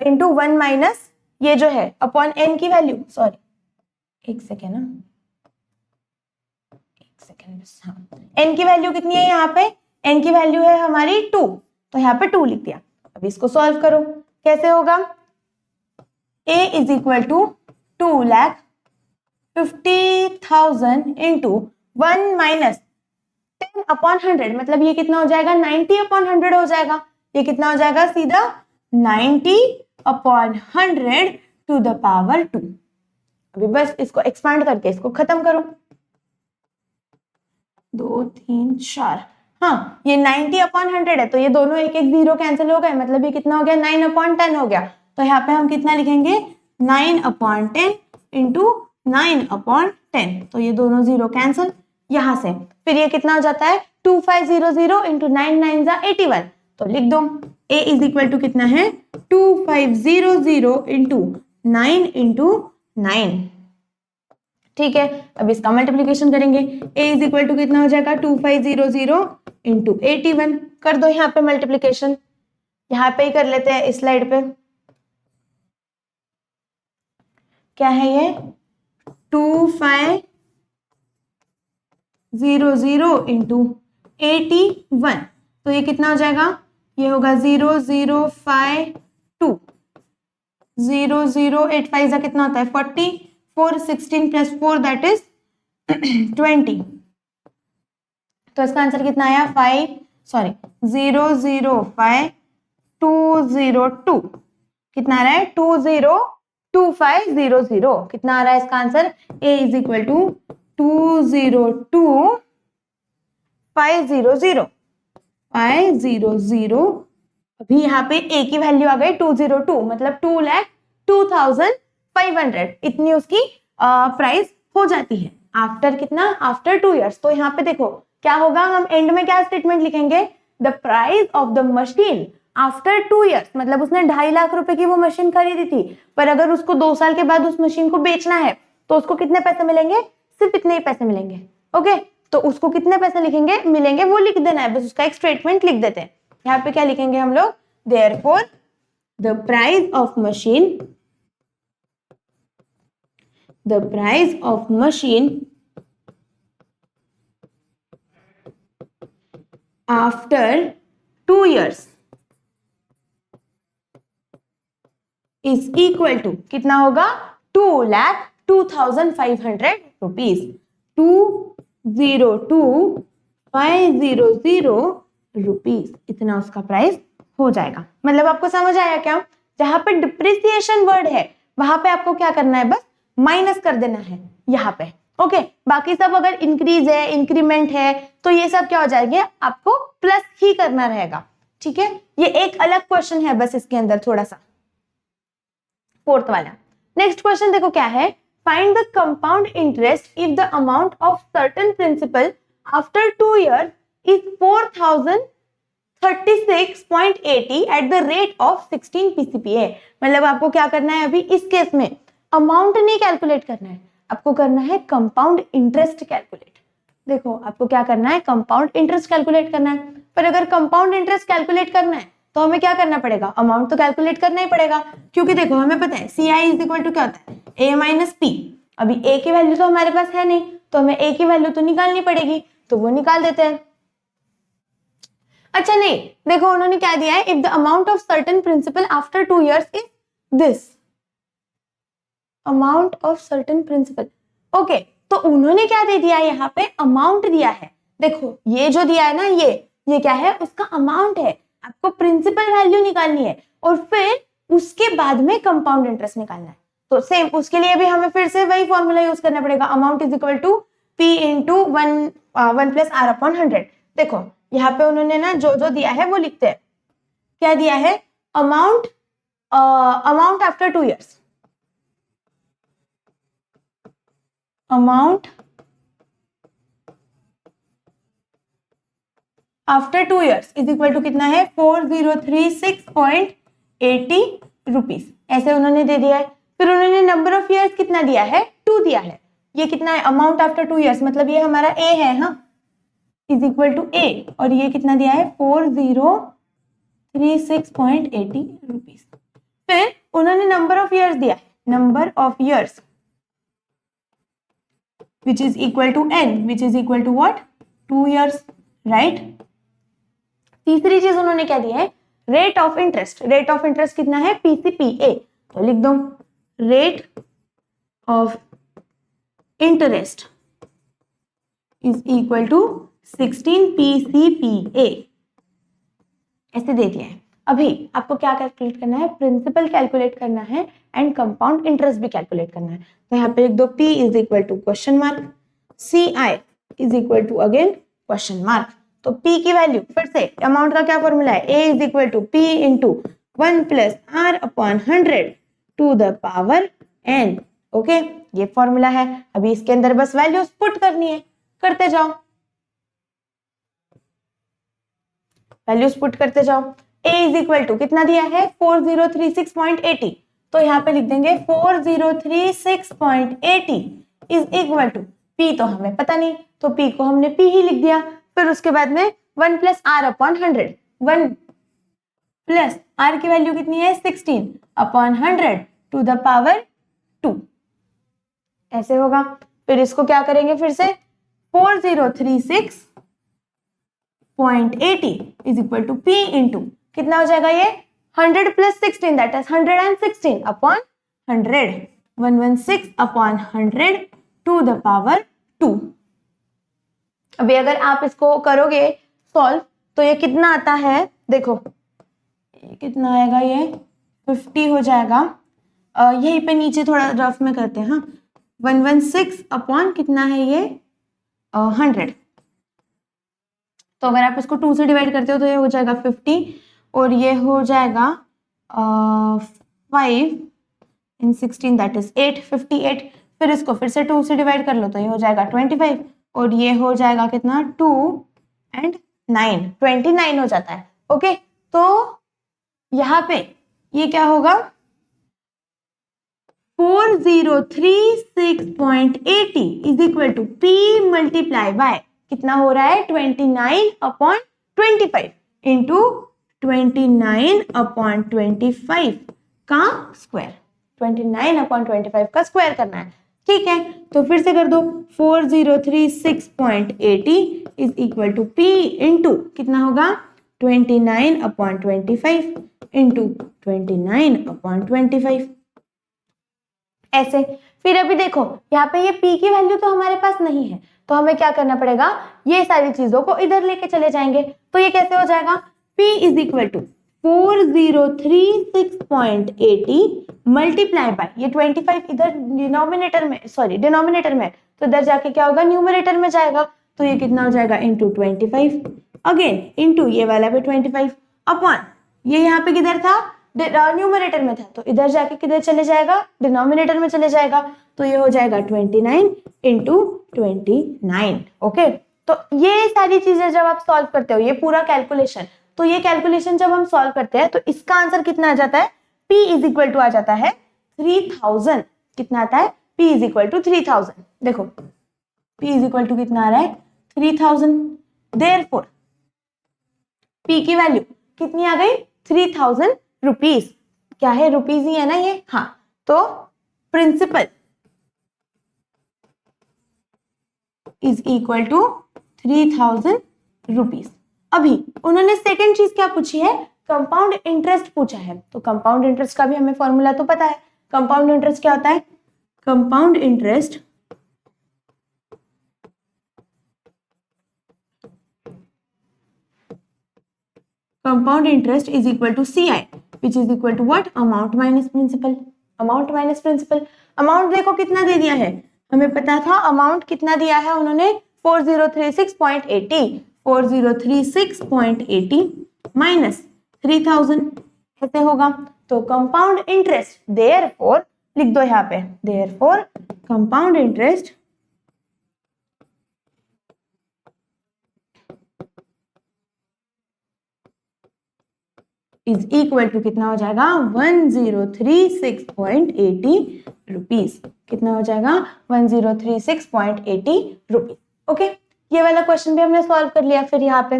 इंटू 1 माइनस ये जो है अपॉन n की वैल्यू, सॉरी एक सेकेंड बस, हाँ, n की वैल्यू कितनी है? यहाँ पे n की वैल्यू है हमारी 2, तो यहाँ पे 2 लिख दिया। अब इसको सॉल्व करो, कैसे होगा? a is equal to 2,50,000 into 1 minus 10 upon 100, मतलब ये कितना हो जाएगा? 90 अपॉन 100 हो जाएगा। ये कितना हो जाएगा? सीधा 90 अपॉन 100 टू द पावर 2। अभी बस इसको एक्सपांड करके इसको खत्म करो। 2 3 4, हाँ, ये 90 अपॉन 100 है, तो ये दोनों एक एक जीरो कैंसिल हो गए, मतलब ये कितना हो गया? 9 अपॉन 10 हो गया। तो यहाँ पे हम कितना लिखेंगे? 9 अपॉन 10 इंटू 9 अपॉन 10, तो ये दोनों जीरो कैंसिल। यहां से फिर ये कितना हो जाता है? 2500 इंटू 9 9 जा 81, तो लिख दो a इज इक्वल टू कितना है? 2500 इंटू 9 इंटू 9। ठीक है, अब इसका मल्टीप्लीकेशन करेंगे। a इज इक्वल टू कितना हो जाएगा? 2500 इंटू 81। कर दो यहाँ पे मल्टीप्लीकेशन, यहाँ पे ही कर लेते हैं इस स्लाइड पे। क्या है ये? 2500 इंटू 81, तो ये कितना हो जाएगा? ये होगा 0052। 0085 का कितना होता है? 40। 4 16 प्लस 4 दैट इज 20। तो इसका आंसर कितना आया? 005202। कितना आ रहा है? 202500। कितना आ रहा है इसका answer? a is equal to 202500। अभी यहाँ पे a की वैल्यू आ गई 202, मतलब 2,02,500। इतनी उसकी प्राइस हो जाती है आफ्टर कितना? After 2 years. तो यहाँ पे देखो क्या होगा? हम एंड में क्या स्टेटमेंट लिखेंगे? The price of the machine after 2 years, मतलब उसने 2.5 लाख रुपए की वो मशीन खरीदी थी, पर अगर उसको 2 साल के बाद उस मशीन को बेचना है तो उसको कितने पैसे मिलेंगे? सिर्फ इतने ही पैसे मिलेंगे। ओके, तो उसको कितने पैसे मिलेंगे वो लिख देना है, बस उसका एक स्टेटमेंट लिख देते हैं। यहाँ पे क्या लिखेंगे हम लोग? Therefore the price of machine after 2 years is equal to कितना होगा? 2,02,500 रुपीज। 2,02,500 रुपीज, इतना उसका प्राइस हो जाएगा। मतलब आपको समझ आया क्या? जहां पे डिप्रिसिएशन वर्ड है वहां पे आपको क्या करना है? बस माइनस कर देना है यहाँ पे। ओके, बाकी सब अगर इंक्रीज है, इंक्रीमेंट है, तो ये सब क्या हो जाएंगे? आपको प्लस ही करना रहेगा। ठीक है, ये एक अलग क्वेश्चन है बस इसके अंदर थोड़ा सा, 4th वाला। नेक्स्ट क्वेश्चन देखो क्या है? Find the compound interest if the amount of certain principal after 2 years is 4,036.80 at the rate of 16 PCPA। मतलब आपको क्या करना है? अभी इस केस में अमाउंट नहीं कैलकुलेट करना है, आपको करना है कंपाउंड इंटरेस्ट कैलकुलेट। देखो आपको क्या करना है? कंपाउंड इंटरेस्ट कैलकुलेट करना है। पर अगर कंपाउंड इंटरेस्ट कैलकुलेट करना है तो हमें क्या करना पड़ेगा? अमाउंट तो कैलकुलेट करना ही पड़ेगा, क्योंकि देखो हमें पता है CI इज इक्वल टू क्या होता है? A minus P। अभी A की वैल्यू तो हमारे पास है नहीं, तो हमें A की वैल्यू तो निकालनी पड़ेगी, तो वो निकाल देते हैं। अच्छा नहीं, देखो उन्होंने क्या दिया है? If the amount of certain principal after 2 years is this amount of certain principal. Okay, तो उन्होंने क्या दे दिया? यहाँ पे अमाउंट दिया है। देखो ये जो दिया है ना, ये क्या है? उसका अमाउंट है। आपको प्रिंसिपल वैल्यू निकालनी है और फिर उसके बाद में कंपाउंड इंटरेस्ट निकालना है। तो सेम उसके लिए भी हमें फिर से वही फॉर्मूला यूज करना पड़ेगा, amount is equal to P into one plus R upon 100। देखो यहाँ पे उन्होंने ना जो जो दिया है वो लिखते हैं। क्या दिया है? Amount after 2 years, amount after 2 years is equal to कितना है? 4036.80 रुपीज, ऐसे उन्होंने दे दिया है। फिर उन्होंने नंबर ऑफ ईयर्स कितना दिया है? 2 दिया है। ये कितना है? अमाउंट आफ्टर 2 years, मतलब ये हमारा ए है, हाँ, इज इक्वल टू ए, और ये कितना दिया है? 4036.80 रुपीज। फिर उन्होंने नंबर ऑफ ईयर्स दिया है, number of years which is equal to n, which is equal to what? 2 years, right? तीसरी चीज उन्होंने क्या दिया है? Rate of interest. Rate of interest कितना है? पीसीपीए, तो लिख दो rate of interest is equal to 16 PCPA, ऐसे दे दिया है। अभी आपको क्या कैलकुलेट करना है? प्रिंसिपल कैलकुलेट करना है एंड कंपाउंड इंटरेस्ट भी कैलकुलेट करना है। तो यहाँ पे लिख दो P is equal to question mark, CI is equal to again question mark. तो P की वैल्यू फिर से, अमाउंट का क्या फॉर्मूला है? A is equal to P into 1 plus R upon 100 to the power n। Okay, ये फॉर्मूला है। अभी इसके अंदर बस वैल्यूज पुट करनी है, करते जाओ, वैल्यूज पुट करते जाओ। A इज इक्वल टू कितना दिया है? 4036.80, तो यहाँ पे लिख देंगे 4036.80 इज इक्वल टू P, तो हमें पता नहीं, तो P को हमने P ही लिख दिया। फिर उसके बाद में 1 plus R upon 100, 1 plus R की वैल्यू कितनी है? 16 अपॉन 100 टू द पावर 2, ऐसे होगा। फिर इसको क्या करेंगे? फिर से 4036.80 is equal to P into कितना हो जाएगा ये? 100 plus 16, that is 116 upon 100, 116 upon 100 to the power 2। अभी अगर आप इसको करोगे सॉल्व तो ये कितना आता है? देखो ये कितना आएगा? ये 50 हो जाएगा। यहीं पे नीचे थोड़ा रफ में करते हैं, हाँ, 116 अपॉन कितना है ये? 100। तो अगर आप इसको 2 से डिवाइड करते हो तो ये हो जाएगा 50, और ये हो जाएगा 5 इन 16, दैट इज 8, 58। फिर इसको फिर से 2 से डिवाइड कर लो तो ये हो जाएगा 25, और ये हो जाएगा कितना? 2 एंड 9, 29 हो जाता है। ओके, तो यहाँ पे ये क्या होगा? 4036.80 is equal to P multiply by कितना हो रहा है? 29 अपॉन 25 इंटू 29 अपॉन 25 का स्क्वायर, 29 अपॉन 25 का स्क्वायर करना है। ठीक है, तो फिर से कर दो 4036.80 is equal to P into कितना होगा? 29 अपॉन 25 इंटू 29 अपॉन 25, ऐसे। फिर अभी देखो यहाँ पे ये P की वैल्यू तो हमारे पास नहीं है, तो हमें क्या करना पड़ेगा? ये सारी चीजों को इधर लेके चले जाएंगे। तो ये कैसे हो जाएगा? P is equal to 4036.80 multiply by ये 25 इधर डिनोमिनेटर में, सॉरी डिनोमिनेटर में, तो इधर जाके क्या होगा? न्यूमरेटर में जाएगा। तो ये कितना हो जाएगा? इंटू 25, अगेन इंटू ये वाला भी 25 अपॉन ये यहाँ पे किधर था? न्यूमरेटर में था, तो इधर जाके किधर चले जाएगा? डिनोमिनेटर में चले जाएगा। तो ये हो जाएगा 29 इंटू 29। ओके, तो ये सारी चीजें जब आप सॉल्व करते हो, ये पूरा कैलकुलेशन, तो ये कैलकुलेशन जब हम सॉल्व करते हैं तो इसका आंसर कितना आ जाता है? P इज इक्वल टू आ जाता है 3000। कितना आता है? P is equal to 3000। देखो P इज इक्वल टू कितना आ रहा है? 3000। देयरफॉर P की वैल्यू कितनी आ गई? 3000 रुपीज। क्या है? रुपीज ही है ना ये, हाँ। तो principal is equal to 3000 rupees. अभी उन्होंने सेकेंड चीज क्या पूछी है? कंपाउंड इंटरेस्ट पूछा है। तो कंपाउंड इंटरेस्ट का भी हमें फॉर्मूला तो पता है। कंपाउंड इंटरेस्ट क्या होता है? Compound interest is equal to CI, which is equal to what? Amount minus principal. Amount minus principal. Amount देखो कितना दे दिया है, हमें पता था अमाउंट कितना दिया है उन्होंने 4036.80, 4036.80 माइनस 3000 ऐसे होगा। तो कंपाउंड इंटरेस्ट देयरफॉर लिख दो यहाँ पे, therefore compound interest is equal to कितना हो जाएगा 1036.80 रुपीज। कितना हो जाएगा 1036.80 रुपीज। ओके, ये वाला क्वेश्चन भी हमने सॉल्व कर लिया। फिर यहाँ पे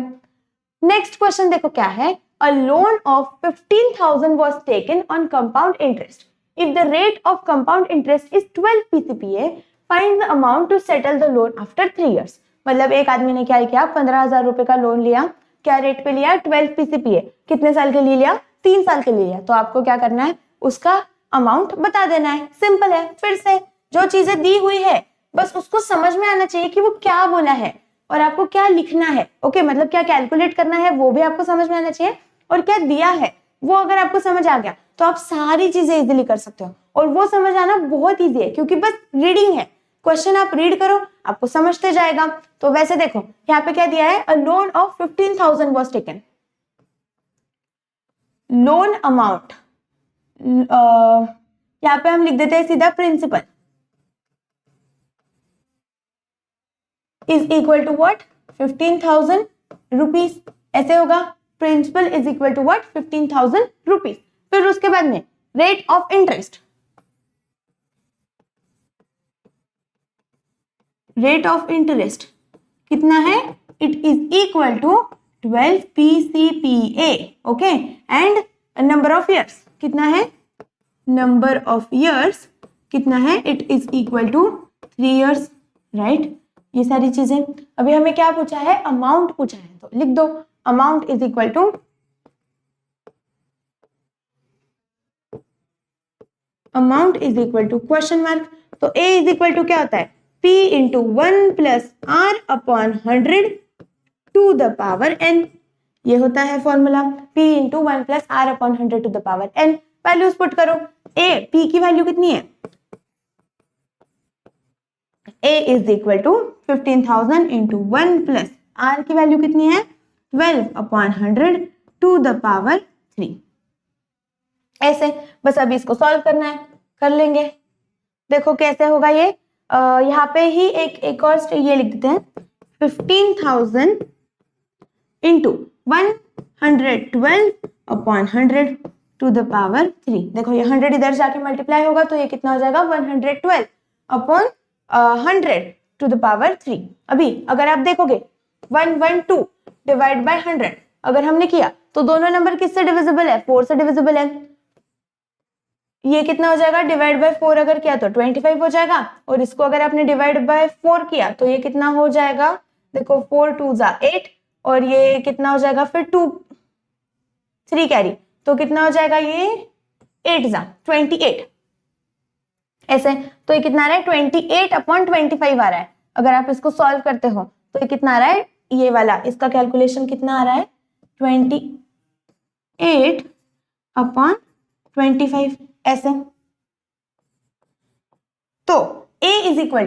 नेक्स्ट क्वेश्चन देखो क्या है, a loan of 15,000 was taken on compound interest. If the rate of compound interest is 12 PCPA, find the amount to settle the loan after 3 years. मतलब एक आदमी ने क्या किया, 15,000 रुपए का लोन लिया, क्या रेट पे लिया 12 PCPA, कितने साल के लिए लिया 3 साल के लिए लिया। तो आपको क्या करना है, उसका अमाउंट बता देना है, सिंपल है। फिर से जो चीजें दी हुई है बस उसको समझ में आना चाहिए कि वो क्या बोला है और आपको क्या लिखना है। ओके, मतलब क्या कैलकुलेट करना है वो भी आपको समझ में आना चाहिए, और क्या दिया है वो अगर आपको समझ आ गया तो आप सारी चीजें इजीली कर सकते हो। और वो समझ आना बहुत इजी है क्योंकि बस रीडिंग है, क्वेश्चन आप रीड करो आपको समझते जाएगा। तो वैसे देखो यहाँ पे क्या दिया है, a loan of 15,000 was taken. Loan amount यहाँ पे हम लिख देते हैं सीधा principal is equal to what 15,000 rupees, ऐसे होगा। Principal is equal to what 15,000 rupees. फिर उसके बाद में rate of interest, rate of interest कितना है, it is equal to 12 PCPA। Okay, and number of years कितना है, नंबर ऑफ इयर्स कितना है, it is equal to 3 years, right. ये सारी चीजें। अभी हमें क्या पूछा है, अमाउंट पूछा है, तो लिख दो amount is equal to question mark. तो a इज इक्वल टू क्या होता है, p into 1 plus r upon 100 to the power n। ये होता है formula, p into 1 plus r upon 100 to the power n। Values put करो, a p की वैल्यू कितनी है, a is equal to 15,000 into 1 plus r की वैल्यू कितनी है 12 अपॉन 100 टू द पावर 3। ऐसे बस अभी इसको सॉल्व करना है, कर लेंगे। देखो कैसे होगा ये, यहाँ पे ही एक और ये लिख देते हैं 15,000 into 112 upon 100 to the power 3। देखो ये 100 इधर जाके मल्टीप्लाई होगा तो ये कितना हो जाएगा 112 अपॉन 100 टू द पावर 3। अभी अगर आप देखोगे 112 डिवाइड बाय 100 अगर हमने किया तो दोनों नंबर किससे डिविजिबल है, 4 से डिविजिबल है। ये कितना हो जाएगा, डिवाइड बाय 4 अगर किया तो 25 हो जाएगा, और इसको अगर आपने डिवाइड बाय 4 किया तो ये कितना हो जाएगा, देखो 4 2 जा 8, और ये कितना हो जाएगा फिर 2 3 कैरी, तो कितना हो जाएगा ये 8 जा 28। ऐसे तो ये कितना आ रहा है 28 अपॉन 25 आ रहा है। अगर आप इसको सॉल्व करते हो तो ये कितना आ रहा है, ये वाला इसका कैलकुलेशन कितना आ रहा है 28 अपॉन 25 ऐसे। तो a इज इक्वल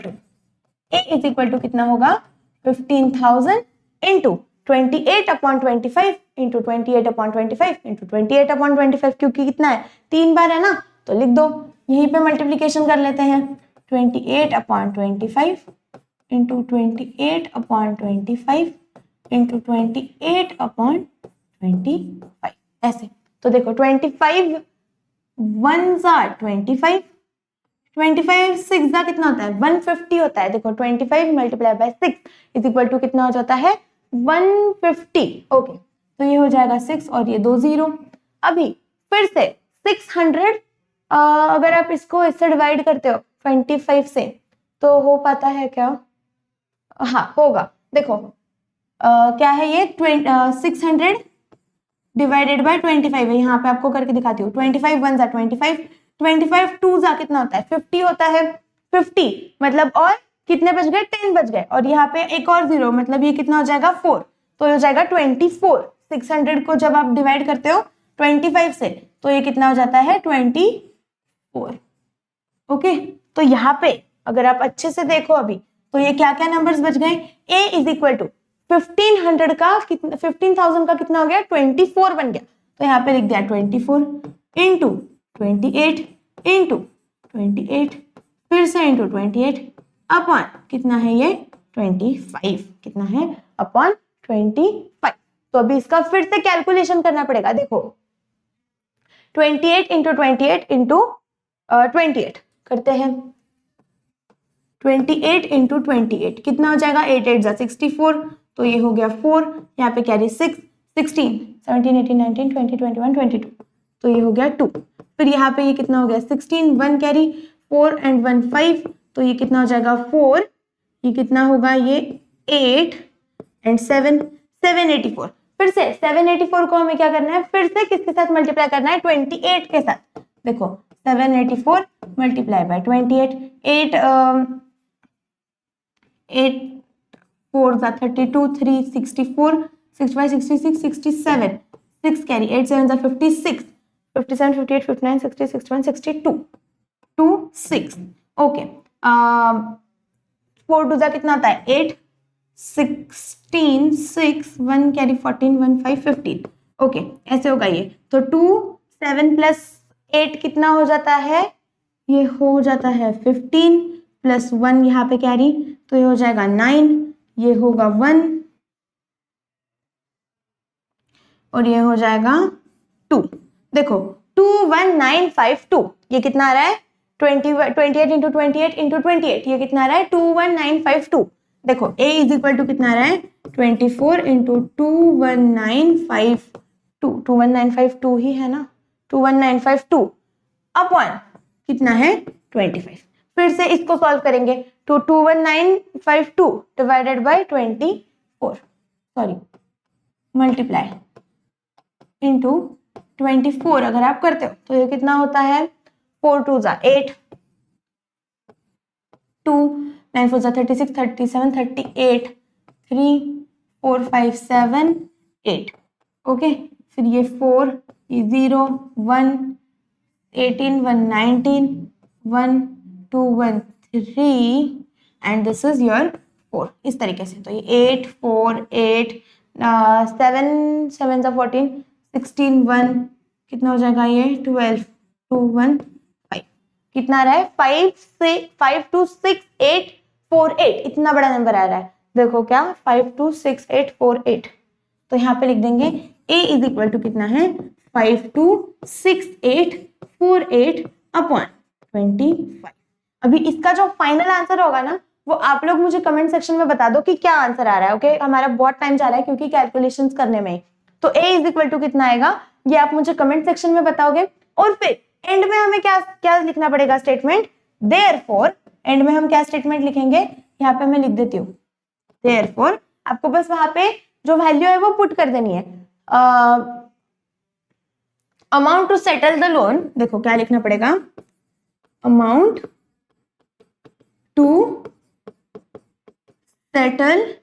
टू कितना होगा 15,000 into 28 upon 25 into 28 upon 25 into 28 upon 25, क्योंकि कितना है 3 बार है ना तो लिख दो, यहीं पे मल्टीप्लीकेशन कर लेते हैं 28 upon 25 into 28 upon 25 into 28 upon 25 ऐसे। तो देखो 25 1 जा 25, 25 6 जा कितना होता है 150 होता है। देखो 25 multiply by 6 is equal to कितना हो जाता है 150। ओके, तो ये हो जाएगा 6 और ये 2 0। अभी फिर से 600 अगर आप इसको इससे डिवाइड करते हो 25 से तो हो पाता है क्या, हाँ होगा। देखो क्या है ये 600 डिवाइडेड बाय 25 है, यहाँ पे आपको करके दिखाती हूँ। 25 1 जा 25, 25 2 जा कितना होता है 50 होता है। 50 मतलब और कितने बच गए 10 बच गए, और यहाँ पे एक और 0 मतलब ये कितना हो जाएगा 4, तो हो जाएगा 24। 600 को जब आप डिवाइड करते हो 25 से तो ये कितना हो जाता है 24। ओके, तो यहाँ पे अगर आप अच्छे से देखो अभी तो ये क्या क्या नंबर्स बच गए, a इज इक्वल टू 1500 का कितना, 15,000 का कितना हो गया, 24 बन गया। तो यहाँ पे लिख दिया 24 इंटू 28 इंटू 28 फिर से इंटू 28 अपॉन कितना है ये 25, कितना है अपॉन 25। तो अभी इसका फिर से कैलकुलेशन करना पड़ेगा। देखो 28 इंटू 28 इंटू 28 करते हैं, 28 इंटू 28 कितना हो जाएगा, 8 8 जा 64, तो ये हो गया 4, यहाँ पे कैरी 6, 16, 17, 18, 19, 20, 21, 22, तो ये हो गया 2। फिर यहाँ पे ये कितना हो गया 16, 1 कैरी, 4 एंड 1 5, तो ये कितना हो जाएगा 4, ये कितना होगा ये 8 एंड 7 784। फिर से 784 को हमें क्या करना है, फिर से किसके साथ मल्टीप्लाई करना है, 28 के साथ। देखो 784 मल्टीप्लाई बाय 28, 8 4 जा 32, 3 64, 65 66 67, 6 कैरी, 8 7 जा 56, 57 58 59 60 61 62, 2 6। ओके 4 2 जा कितना आता है 8, 16 6 1 कैरी 14 1 5 15। ओके ऐसे होगा ये, तो 2 7 प्लस 8 कितना हो जाता है, ये हो जाता है 15 प्लस 1 यहाँ पे कैरी, तो ये हो जाएगा 9, ये होगा 1 और ये हो जाएगा 2। देखो 21952, ये कितना आ रहा है 28 इंटू 28 इंटू 28, ये कितना आ रहा है 21952। देखो a इज इक्वल टू कितना आ रहा है 24 इंटू 21952, 21952 ही है ना, 21952 अपॉन कितना है 25। फिर से इसको सॉल्व करेंगे, तो 21952 divided by 24, sorry multiply into 24 अगर आप करते हो तो ये कितना होता है 4 2 जा 8, 2 9 4 जा 36 37 38, 3 4 5 7 8। ओके फिर ये 4, ये 0 1 18 1 19 1 2 1 3 एंड दिस इज योर 4, इस तरीके से। तो ये 8 4 8 7 7 जा 14 16 1 कितना हो जाएगा ये 12 2 1 5, कितना आ रहा है 526848, इतना बड़ा नंबर आ रहा है। देखो क्या 526848, तो यहाँ पे लिख देंगे a इज इक्वल टू कितना है 526848 अपॉन 25। अभी इसका जो फाइनल आंसर होगा ना वो आप लोग मुझे कमेंट सेक्शन में बता दो कि क्या आंसर आ रहा है। ओके हमारा बहुत टाइम जा रहा है क्योंकि कैलकुलेशंस करने में, तो a इज इक्वल टू कितना आएगा ये आप मुझे कमेंट सेक्शन में बताओगे। और फिर एंड में हमें क्या क्या लिखना पड़ेगा स्टेटमेंट, देयरफॉर। एंड में हम क्या स्टेटमेंट लिखेंगे, यहाँ पे मैं लिख देती हूँ देयरफॉर, आपको बस वहां पे जो वैल्यू है वो पुट कर देनी है। Amount to settle the loan, देखो क्या लिखना पड़ेगा, amount to settle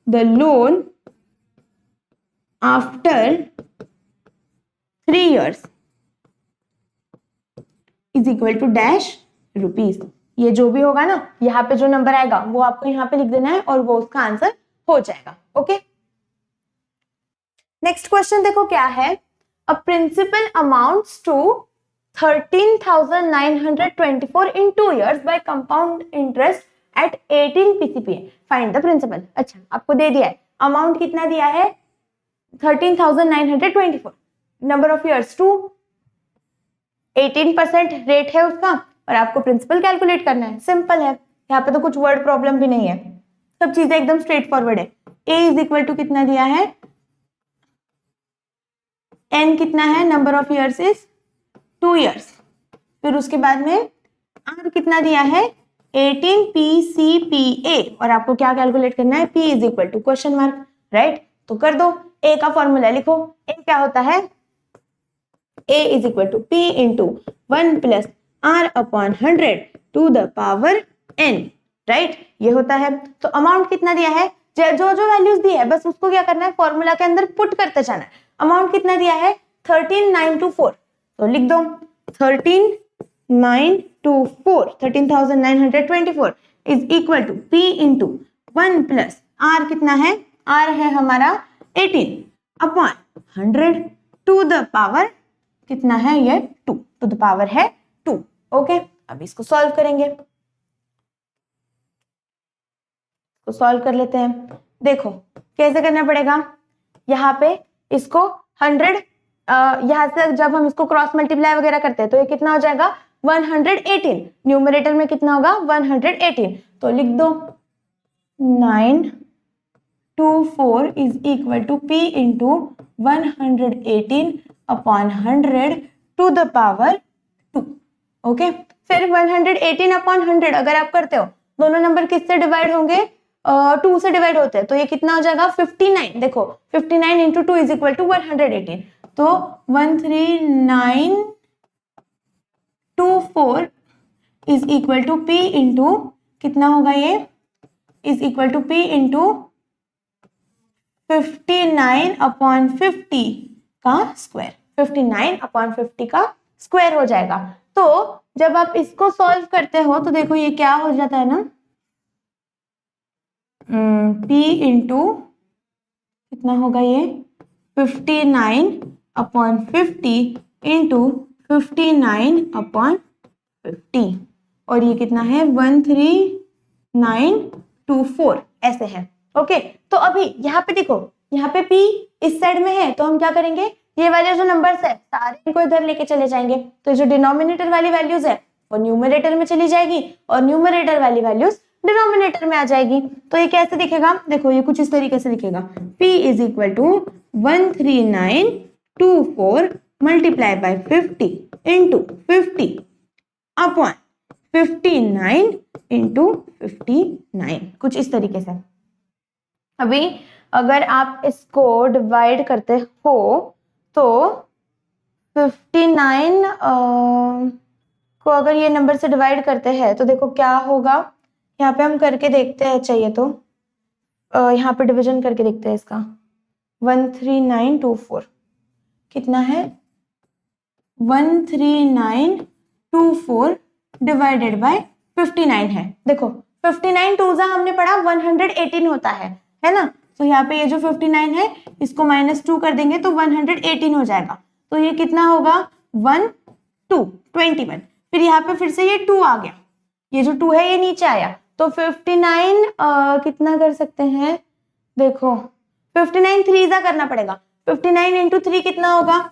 the loan after 3 years is equal to dash rupees. ये जो भी होगा ना यहाँ पे जो नंबर आएगा वो आपको यहाँ पे लिख देना है और वो उसका आंसर हो जाएगा। ओके नेक्स्ट क्वेश्चन देखो क्या है, अ principal amounts to 13,924 in 2 years by compound interest at 18 PCPA, find the principal. अच्छा आपको दे दिया है अमाउंट कितना दिया है 13,924, नंबर ऑफ ईयर्स 2, 18% रेट है उसका और आपको प्रिंसिपल कैलकुलेट करना है। सिंपल है, यहाँ पे तो कुछ वर्ड प्रॉब्लम भी नहीं है, सब चीजें एकदम स्ट्रेट फॉरवर्ड है। a इज इक्वल टू कितना दिया है, n कितना है, number of years is 2 years, फिर उसके बाद में r कितना दिया है 18 PCPA और आपको क्या कैलकुलेट करना है, p is equal to question mark, right. तो कर दो, a का फॉर्मूला लिखो, a क्या होता है, a is equal to p into 1 plus r upon 100 to the power n, right ये होता है। तो अमाउंट कितना दिया है, जो जो वैल्यूज दी है बस उसको क्या करना है फॉर्मूला के अंदर पुट करते जाना है। अमाउंट कितना दिया है 13,924, तो लिख दो 13,924 13,924 is equal to P into 1 plus R कितना है, R है हमारा 18 अपॉन 100 टू द पावर कितना है ये 2, टू द पावर है 2। ओके, अब इसको सॉल्व करेंगे, तो सॉल्व कर लेते हैं। देखो कैसे करना पड़ेगा, यहाँ पे इसको 100 यहाँ से जब हम इसको क्रॉस मल्टीप्लाई वगैरह करते हैं तो ये कितना हो जाएगा 118, न्यूमरेटर में कितना होगा 118, तो लिख दो 924 is equal to P into 118 upon 100 to the power 2। Okay, फिर 118 अपॉन 100 अगर आप करते हो, दोनों नंबर किससे डिवाइड होंगे, 2 से डिवाइड होते हैं, तो ये कितना हो जाएगा 59। देखो 59 इंटू 2 इज इक्वल टू 118, तो 13924 is equal to P into कितना होगा, ये is equal to P into 59 upon 50 का स्क्वायर, 59 अपॉन 50 का स्क्वायर हो जाएगा। तो जब आप इसको सॉल्व करते हो तो देखो ये क्या हो जाता है ना, P इंटू कितना होगा ये 59 अपॉन 50 इंटू 59 अपॉन 50, और ये कितना है 13924 ऐसे है। ओके, तो अभी यहाँ पे देखो, यहाँ पे P इस साइड में है, तो हम क्या करेंगे, ये वाले जो नंबर्स है सारे इनको इधर लेके चले जाएंगे, तो जो डिनोमिनेटर वाली वैल्यूज है वो न्यूमरेटर में चली जाएगी और न्यूमरेटर वाली वैल्यूज डिनोमिनेटर में आ जाएगी। तो ये कैसे दिखेगा, देखो ये कुछ इस तरीके से दिखेगा, P is equal to 13924 multiply by 50 into 50 upon 59 into 59, कुछ इस तरीके से। अभी अगर आप इसको डिवाइड करते हो तो 59 को अगर ये नंबर से डिवाइड करते हैं तो देखो क्या होगा, यहाँ पे हम करके देखते हैं, चाहिए तो यहाँ पे डिवीजन करके देखते हैं इसका। 13924 कितना है, 13924 डिवाइडेड बाय 59 है। देखो 59 टूजा हमने पढ़ा 118 होता है ना, तो यहाँ पे ये जो 59 है इसको -2 कर देंगे तो 118 हो जाएगा, तो ये कितना होगा 21, फिर यहाँ पे फिर से ये 2 आ गया, ये जो 2 है ये नीचे आया, तो 59 कितना कर सकते हैं, देखो 59 3 करना पड़ेगा, 59 इंटू 3 कितना होगा,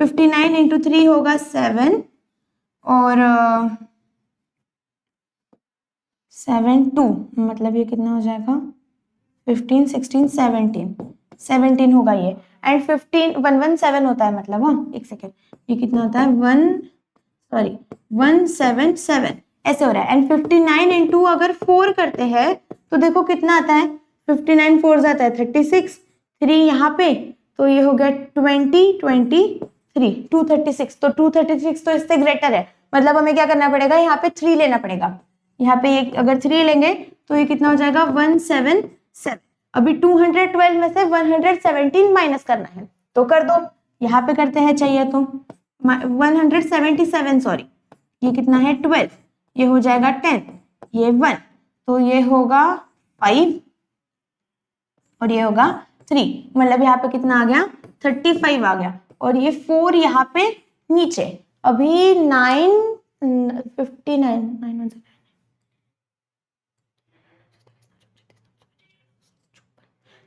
59 इंटू 3 होगा 7 और 7 2, मतलब ये कितना हो जाएगा 15 16 17 होगा ये, एंड 117 होता है, मतलब हाँ एक सेकेंड, ये कितना होता है 177 ऐसे हो रहा है, एंड 59 इंटू अगर 4 करते हैं तो देखो कितना आता है, 59 4 आता है 36, 3 यहाँ पे, तो ये हो गया 236, तो 236 तो इससे ग्रेटर है, मतलब हमें क्या करना पड़ेगा, यहाँ पे 3 लेना पड़ेगा, यहाँ पे ये अगर 3 लेंगे तो ये कितना हो जाएगा 177। अभी 212 में से 117 माइनस करना है, तो कर दो, यहाँ पे करते हैं चाहिए तो 177, सॉरी ये कितना है 12, ये हो जाएगा 10, ये 1, तो ये होगा 5 और ये होगा 3, मतलब यहाँ पे कितना आ गया 35 आ गया, और ये 4 यहाँ पे नीचे, अभी 59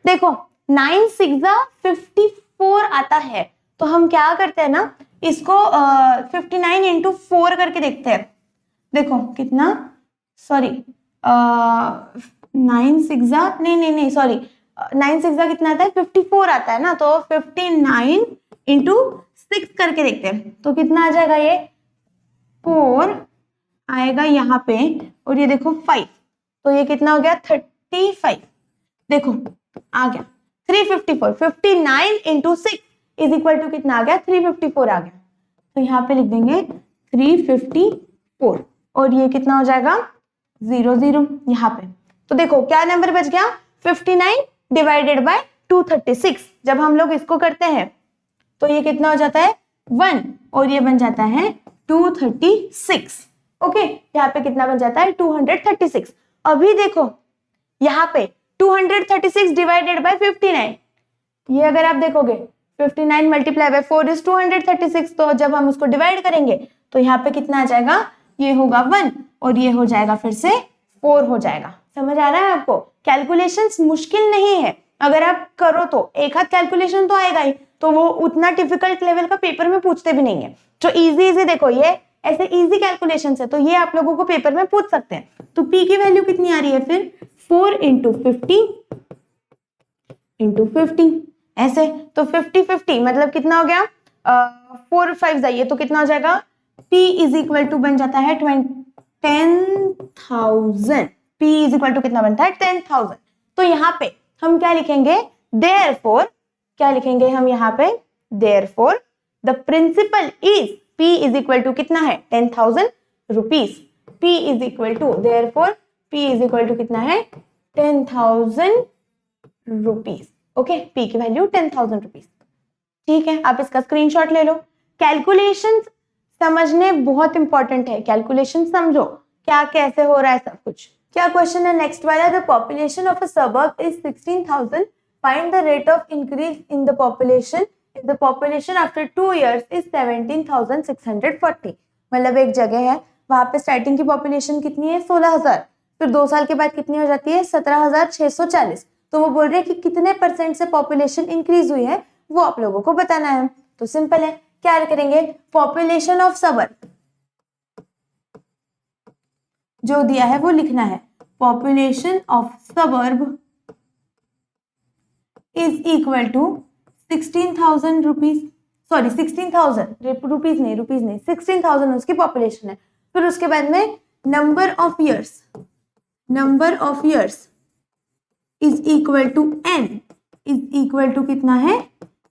देखो 9 6 54 आता है, तो हम क्या करते हैं ना, इसको 59 इंटू 4 करके देखते हैं, देखो कितना, सॉरी 9 6 नहीं सॉरी 9 6 कितना आता है 54 आता है ना, तो 59 इंटू 6 करके देखते हैं, तो कितना आ जाएगा, ये 4 आएगा यहाँ पे, और ये देखो 5, तो ये कितना हो गया 35, देखो आ गया 354, 59 इंटू 6 इज इक्वल टू कितना आ गया 354 आ गया, तो यहाँ पे लिख देंगे 354, और ये कितना हो जाएगा 0 0 यहाँ पे, तो देखो क्या नंबर बच गया 59 डिवाइडेड बाय 236, जब हम लोग इसको करते हैं तो ये कितना हो जाता है 1, और ये बन जाता है 236, ओके, यहाँ पे कितना बन जाता है 236। अभी देखो यहाँ पे 236 डिवाइडेड बाय 59, ये अगर आप देखोगे 59 मल्टीप्लाई बाय 4 इज 236, तो जब हम उसको डिवाइड करेंगे तो यहाँ पे कितना आ जाएगा, ये होगा 1 और ये हो जाएगा फिर से 4 हो जाएगा। समझ आ रहा है आपको? कैलकुलेशंस मुश्किल नहीं है, अगर आप करो तो एक हाथ कैलकुलेशन तो आएगा ही, तो वो उतना डिफिकल्ट लेवल का पेपर में पूछते भी नहीं है। जो इजी देखो ये ऐसे इजी कैलकुलेशन है, तो ये आप लोगों को पेपर में पूछ सकते हैं। तो p की वैल्यू कितनी आ रही है फिर 4 इंटू 50 ऐसे, तो 50 मतलब कितना हो गया 4 5 जाइए तो कितना हो जाएगा, p इज इक्वल टू बन जाता है 10,000। p इज इक्वल टू कितना बनता है 10,000। तो यहाँ पे हम क्या लिखेंगे, therefore क्या लिखेंगे हम यहाँ पे, therefore the principal is p is equal to कितना है 10,000 rupees. p is equal to therefore p is equal to कितना है 10,000 रुपीज। ओके, p की वैल्यू 10,000 रुपीज। ठीक है, आप इसका स्क्रीनशॉट ले लो। कैलकुलेशंस समझने बहुत इंपॉर्टेंट है, कैलकुलेशन समझो क्या कैसे हो रहा है सब कुछ। क्या क्वेश्चन है नेक्स्ट वाला, the population of a suburb is 16,000, find the rate of increase in the population if the population after 2 years is 17,640। मतलब एक जगह है, वहां पे स्टार्टिंग की पॉपुलेशन कितनी है 16,000, फिर 2 साल के बाद कितनी हो जाती है 17,640। तो वो बोल रहे हैं कि कितने % से पॉपुलेशन इंक्रीज हुई है वो आप लोगों को बताना है। तो सिंपल है, क्या करेंगे, पॉपुलेशन ऑफ सबर्ब जो दिया है वो लिखना है, population of suburb is equal to 16,000 rupees, sorry 16,000 rupees नहीं 16,000 उसकी पॉपुलेशन है। फिर उसके बाद में number of years is equal to n is equal to कितना है,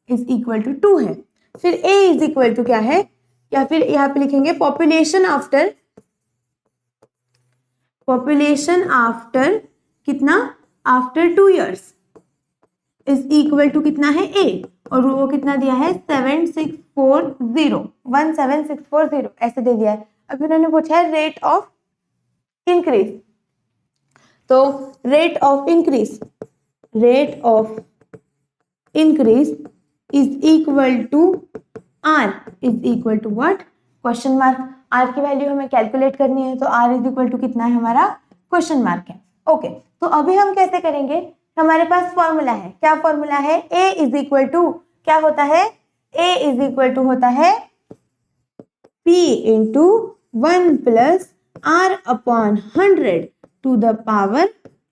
इज इक्वल टू 2 है। फिर a इज इक्वल टू क्या है, या फिर यहाँ पे लिखेंगे पॉपुलेशन आफ्टर कितना, after 2 years is equal to कितना है a, और वो कितना दिया है 17640 ऐसे दे दिया है। अभी उन्होंने पूछा है रेट ऑफ इंक्रीज, तो rate of increase is equal to r is equal to what, question mark. r की वैल्यू हमें कैलकुलेट करनी है, तो r इज इक्वल टू कितना है हमारा, क्वेश्चन मार्क है। ओके, तो अभी हम कैसे करेंगे, हमारे पास फॉर्मूला है, क्या फॉर्मूला है, a इज इक्वल टू क्या होता है, a इज इक्वल टू होता है p into 1 plus r upon 100 to the power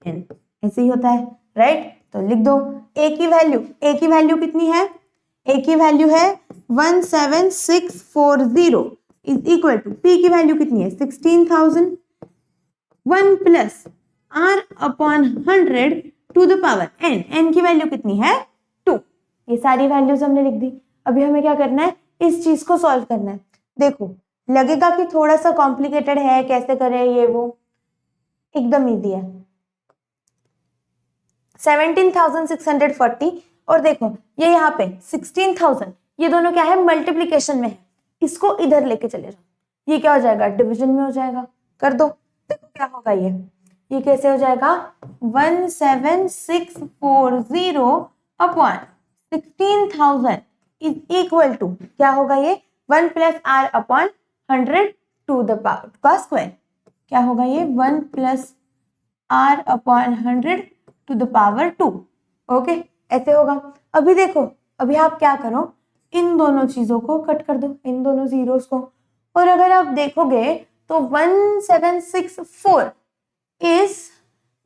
n, ऐसे ही होता है, राइट। तो लिख दो a की वैल्यू कितनी है, a की वैल्यू है 17640 इज इक्वल टू p की वैल्यू कितनी है 16,000, 1 plus r upon 100 to the power n की वैल्यू कितनी है 2। ये सारी वैल्यूज हमने लिख दी। अभी हमें क्या करना है, इस चीज को सॉल्व करना है। देखो लगेगा कि थोड़ा सा कॉम्प्लिकेटेड है, कैसे करें ये वो, एकदम इजी है। 17,640 और देखो ये यहाँ पे 16,000, ये दोनों क्या है मल्टीप्लीकेशन में है, इसको इधर लेके चले जाओ, ये क्या हो जाएगा डिवीजन में हो जाएगा, कर दो। देखो क्या होगा, ये कैसे हो जाएगा 17640 अपॉन 16,000 इज इक्वल टू क्या होगा, ये 1 plus r upon 100 to the power का स्क्वायर, क्या होगा ये 1 plus r upon 100 to the power 2। Okay, ऐसे होगा। अभी देखो, अभी आप क्या करो, इन दोनों चीजों को कट कर दो, इन दोनों जीरोस को, और अगर आप देखोगे तो 1764 is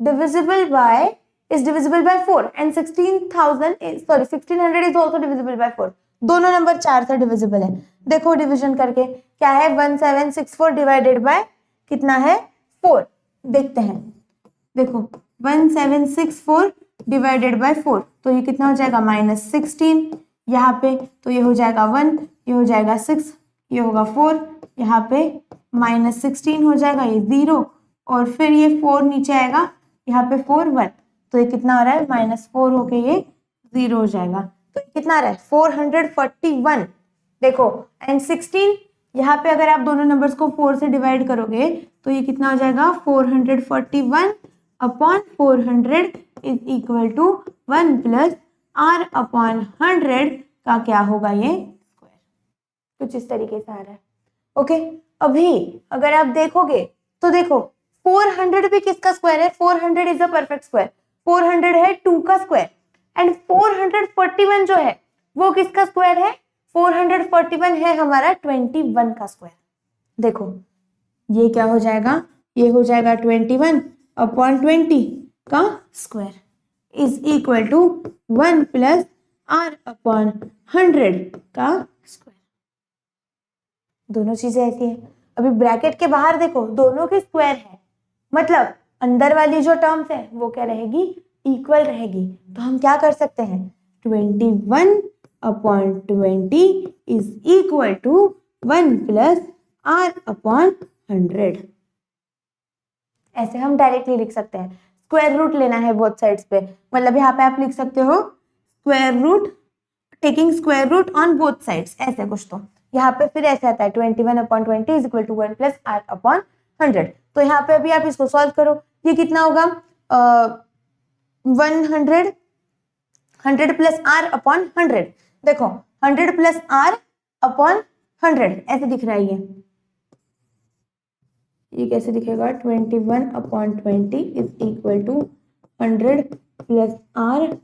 divisible by 4 and 16,000 is 1600 is also divisible by 4। दोनों नंबर 4 से डिविजिबल है। देखो डिवीजन करके क्या है 1764 डिवाइडेड बाय कितना है 4, देखते हैं। देखो 1764 डिवाइडेड बाय 4, तो ये कितना हो जाएगा -16 यहाँ पे, तो ये हो जाएगा 1, ये हो जाएगा 6, ये होगा 4, यहाँ पे -16 हो जाएगा, ये 0, और फिर ये 4 नीचे आएगा, यहाँ पे 4 1, तो ये कितना आ रहा है -4 होके ये 0 हो जाएगा। तो कितना आ रहा है 441। देखो एंड 16 यहाँ पे अगर आप दोनों नंबर्स को 4 से डिवाइड करोगे तो ये कितना हो जाएगा 441 upon 400 is equal to 1 plus r upon 100 का क्या होगा ये स्क्वायर। कुछ इस तरीके से आ रहा है। ओके, अभी अगर आप देखोगे तो देखो 400 भी किसका स्क्वायर है, 400 इज अ परफेक्ट स्क्वायर, 400 है 2 का स्क्वायर, एंड 441 जो है वो किसका स्क्वायर है, 441 है हमारा 21 का स्क्वायर। देखो ये क्या हो जाएगा, ये हो जाएगा 21 अपॉन 20 का square is equal to 1 plus r upon 100 का स्क्वायर। दोनों चीजें ऐसी है। अभी ब्रैकेट के बाहर देखो दोनों के स्क्वायर है, मतलब अंदर वाली जो टर्म्स है वो क्या रहेगी, इक्वल रहेगी। तो हम क्या कर सकते हैं, 21 upon 20 is equal to 1 plus r upon 100। ऐसे हम डायरेक्टली लिख सकते हैं। स्क्वायर रूट लेना है बोथ साइड्स पे, मतलब यहाँ पे आप लिख सकते हो square root, taking square root on both sides, ऐसे कुछ। तो यहाँ पे फिर ऐसे आता है 21 upon 20 is equal to 1 plus r upon 100। तो यहाँ पे अभी आप इसको सॉल्व करो, ये कितना होगा 100 प्लस r अपॉन 100। देखो 100 प्लस r अपॉन 100 ऐसे दिख रहा है। ये कैसे दिखेगा, 21 upon 20 is equal to 100 plus r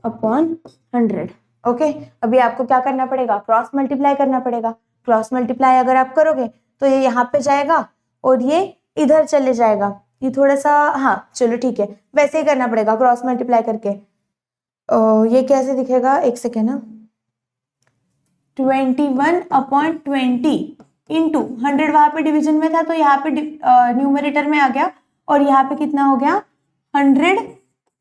upon 100। Okay, अभी आपको क्या करना पड़ेगा, क्रॉस मल्टीप्लाई करना पड़ेगा। क्रॉस मल्टीप्लाई अगर आप करोगे तो ये यहाँ पे जाएगा और ये इधर चले जाएगा। ये थोड़ा सा, हाँ चलो ठीक है, वैसे ही करना पड़ेगा क्रॉस मल्टीप्लाई करके। ये कैसे दिखेगा, एक सेकेंड ना, 21 अपॉन 20 इंटू 100 वहां पे डिवीजन में था तो यहाँ पे न्यूमरेटर में आ गया, और यहाँ पे कितना हो गया 100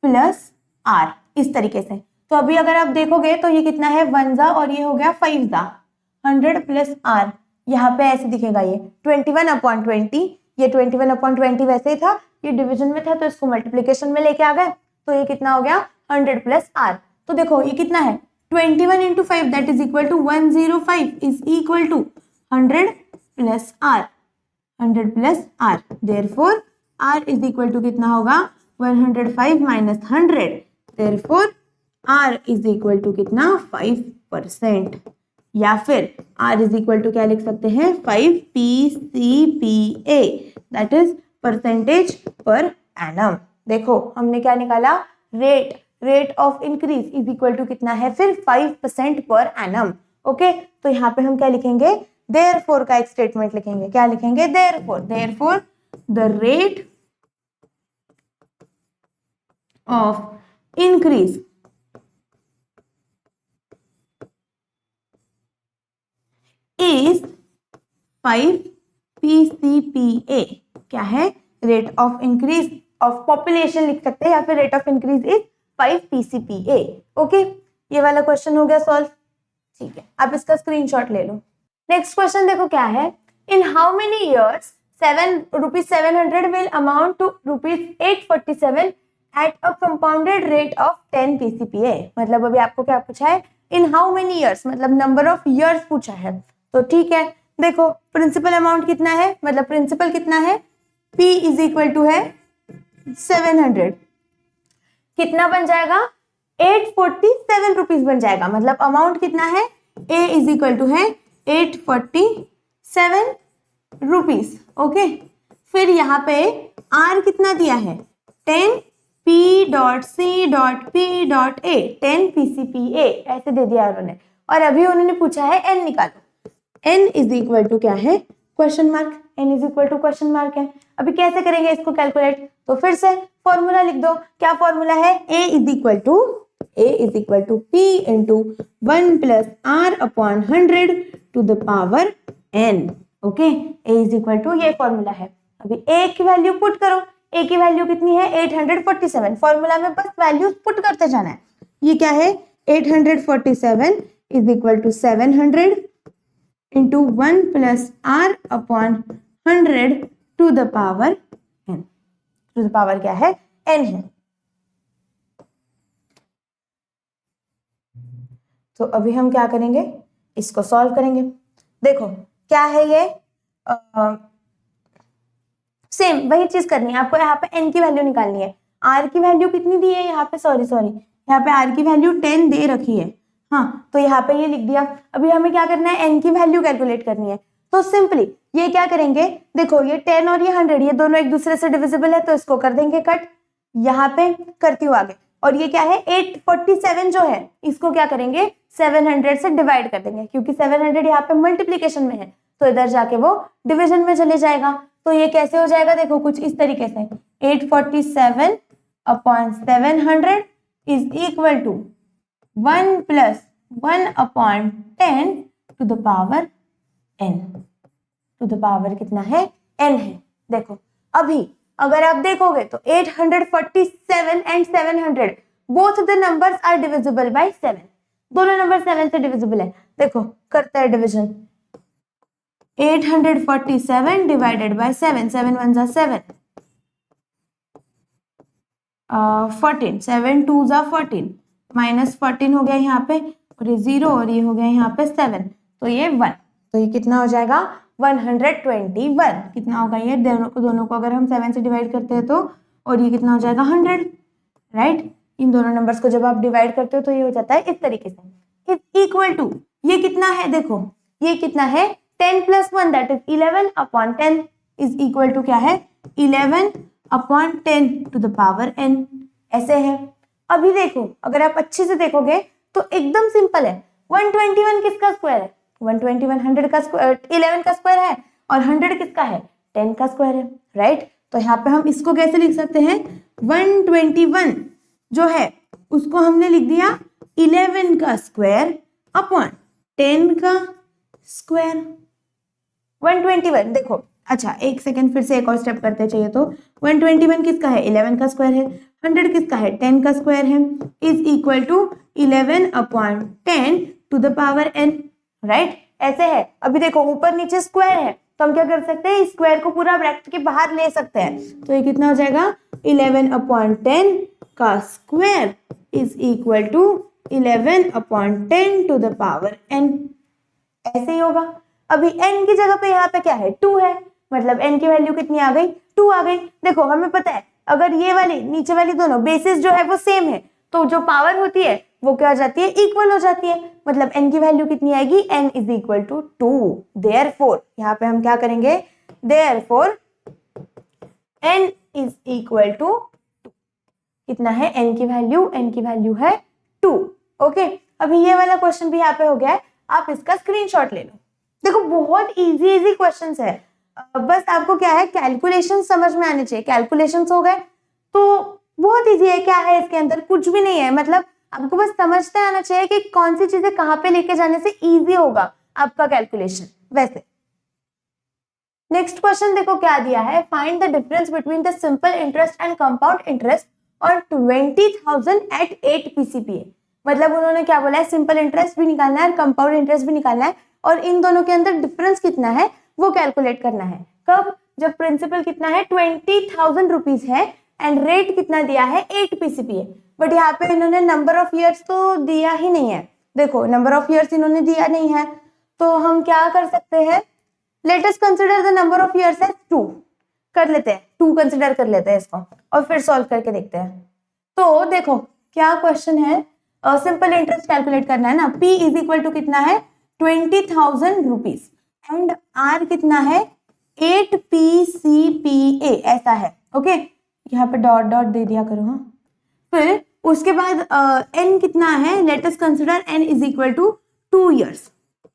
प्लस r, इस तरीके से। तो अभी अगर आप देखोगे तो ये कितना है 1 जा और ये हो गया 5 जा, 100 प्लस r यहाँ पे ऐसे दिखेगा ये 21 अपॉन 20, ये 21 अपॉन 20 वैसे ही था, ये डिवीजन में था तो इसको मल्टीप्लीकेशन में लेके आ गए, तो ये कितना हो गया 100 प्लस r। तो देखो ये कितना है 21 into 5 that is equal to 105 is equal to 100 plus r, 100 plus r, therefore r is equal to कितना होगा 105 minus 100, therefore r is equal to कितना 5%, या फिर r is equal to क्या लिख सकते हैं 5 PCPA that is percentage per annum। देखो हमने क्या निकाला, rate of increase is equal to कितना है फिर 5% पर एनम। ओके, तो यहाँ पे हम क्या लिखेंगे, देयरफॉर का एक स्टेटमेंट लिखेंगे, क्या लिखेंगे, therefore the rate of increase is 5 PCPA। क्या है, rate of increase of population लिख सकते हैं, या फिर rate of increase is 5 PCPA। Okay, ये वाला क्वेश्चन हो गया सॉल्व। ठीक है, आप इसका स्क्रीनशॉट ले लो। नेक्स्ट क्वेश्चन देखो क्या है, in how many years ₹700 will amount to ₹847 at a compounded rate of 10 PCPA। मतलब अभी आपको क्या पूछा है, इन हाउ मेनी इयर्स, मतलब नंबर ऑफ इयर्स पूछा है। तो ठीक है, देखो प्रिंसिपल अमाउंट कितना है, मतलब प्रिंसिपल कितना है, P इज इक्वल टू है 700, कितना बन जाएगा 847 रुपीज बन जाएगा। मतलब अमाउंट कितना है, A इज इक्वल टू है 847 रुपीज। ओके, फिर यहाँ पे R कितना दिया है 10 P.C.P.A 10 PCPA ऐसे दे दिया उन्होंने, और अभी उन्होंने पूछा है N निकालो। N इज इक्वल टू क्या है, question mark, N is equal to question mark है। अभी कैसे करेंगे इसको कैलकुलेट, तो फिर से फॉर्मूला लिख दो। क्या फॉर्मूला है, A is equal to P into 1 plus R upon 100 to the power N। Okay, A is equal to, ये फॉर्मूला है। अभी A की वैल्यू पुट करो, A की वैल्यू कितनी है 847, फॉर्मूला में बस वैल्यूज पुट करते जाना है। ये क्या है 847 is equal to 700 into 1 plus R upon 100 to the power N। To the power क्या है, N है। तो अभी हम क्या करेंगे, इसको सॉल्व करेंगे। देखो क्या है ये, सेम वही चीज करनी है आपको। यहाँ पे n की वैल्यू निकालनी है। r की वैल्यू कितनी दी है यहाँ पे, सॉरी यहाँ पे r की वैल्यू 10 दे रखी है। हाँ, तो यहाँ पे ये लिख दिया। अभी हमें क्या करना है, n की वैल्यू कैलकुलेट करनी है। तो सिंपली ये क्या करेंगे, देखो ये 10 और ये 100 ये दोनों एक दूसरे से डिविजिबल है, तो इसको कर देंगे कट। यहाँ पे करती हूँ आगे। और ये क्या है, 847 जो है इसको क्या करेंगे, 700 से डिवाइड कर देंगे, क्योंकि 700 यहाँ पे मल्टीप्लीकेशन में है, तो इधर जाके वो डिवीजन में चले जाएगा। तो ये कैसे हो जाएगा, देखो कुछ इस तरीके से, 847 upon 700 is equal to 1 plus 1 upon 10 to the power n। To the power कितना है, n है। देखो अभी अगर आप देखोगे तो 847 and 700 both the numbers are divisible by 7। दोनों नंबर 7 से डिविजिबल है। देखो करता है डिवीजन, 847 डिवाइडेड बाय 7, 7 1 जा 7, 14, 7 2 जा 14, माइनस 14 हो गया यहाँ पे, और ये 0 और ये हो गया यहाँ पे 7, तो ये 1, तो ये कितना हो जाएगा 121। कितना होगा ये, दोनों को अगर हम 7 से डिवाइड करते हैं तो, और ये कितना हो जाएगा 100, राइट। इन दोनों नंबर्स को जब आप डिवाइड करते हो तो ये हो जाता है इस तरीके से, इज इक्वल टू, ये कितना है, देखो ये कितना है, 10 plus 1 that is 11 upon 10 is equal to क्या है, 11 upon 10 to the power n। ऐसे है। अभी देखो अगर आप अच्छे से देखोगे तो एकदम सिंपल है। 121 किसका स्क्वायर है, 121 100 का स्क्वायर, 11 का स्क्वायर है, और 100 किसका है, 10 का स्क्वायर है, राइट। तो यहाँ पे हम इसको कैसे लिख सकते हैं, 121 जो है उसको हमने लिख दिया 11 का स्क्वायर अपॉन 10 का स्क्वायर। 121 देखो, अच्छा एक सेकेंड फिर से एक और स्टेप करते चाहिए। तो 121 किसका है, 11 का स्क्वायर है, 100 किसका है, 10 का स्क्वायर है, is equal to 11 upon 10 to the power n, right. ऐसे है। अभी देखो ऊपर नीचे स्क्वायर है, तो हम क्या कर सकते हैं, स्क्वायर को पूरा ब्रैकेट के बाहर ले सकते हैं। तो ये कितना हो जाएगा, 11 अपॉन 10 का square is equal to 11 upon 10 to the power n। ऐसे ही होगा। अभी n की जगह पे यहाँ पे क्या है, 2 है, मतलब n की वैल्यू कितनी आ गई, 2 आ गई। देखो हमें पता है अगर ये वाली नीचे वाली दोनों बेसिस जो है वो सेम है, तो जो पावर होती है वो क्या हो जाती है, इक्वल हो जाती है। मतलब n की वैल्यू कितनी आएगी, n is equal to 2। Therefore यहाँ पे हम क्या करेंगे, therefore n is equal to 2। कितना है n की वैल्यू है 2। ओके, अभी ये वाला क्वेश्चन भी यहाँ पे हो गया है, आप इसका स्क्रीनशॉट ले लो। देखो बहुत इजी क्वेश्चंस है, बस आपको क्या है, कैलकुलेशन समझ में आने चाहिए। कैलकुलेशंस हो गए तो बहुत इजी है। क्या है इसके अंदर, कुछ भी नहीं है, मतलब आपको बस समझते आना चाहिए कि कौन सी चीजें कहाँ पे लेके जाने से इजी होगा आपका कैलकुलेशन। वैसे नेक्स्ट क्वेश्चन देखो क्या दिया है, find the difference between the simple interest and compound interest और 20,000 एट 8 PCPA। मतलब उन्होंने क्या बोला है, सिंपल इंटरेस्ट भी निकालना है और कंपाउंड इंटरेस्ट भी निकालना है, और इन दोनों के अंदर डिफरेंस कितना है वो कैलकुलेट करना है। कब, जब प्रिंसिपल कितना है 20,000 रुपीज है एंड रेट कितना दिया है 8 PCPA। बट यहाँ पे इन्होंने नंबर ऑफ ईयर्स तो दिया ही नहीं है। देखो नंबर ऑफ ईयर्स इन्होंने दिया नहीं है, तो हम क्या कर सकते हैं, let us consider the number of years as 2 कर लेते हैं, 2 कंसीडर कर लेते हैं इसको, और फिर सॉल्व करके देखते हैं। तो देखो क्या क्वेश्चन है, सिंपल इंटरेस्ट कैलकुलेट करना है ना। P इज इक्वल टू कितना है, 20,000 रुपीज एंड R कितना है 8 PCPA, ऐसा है। ओके, यहाँ पे डॉट डॉट दे दिया करो। हाँ, फिर उसके बाद N कितना है, let us consider N is equal to 2 years,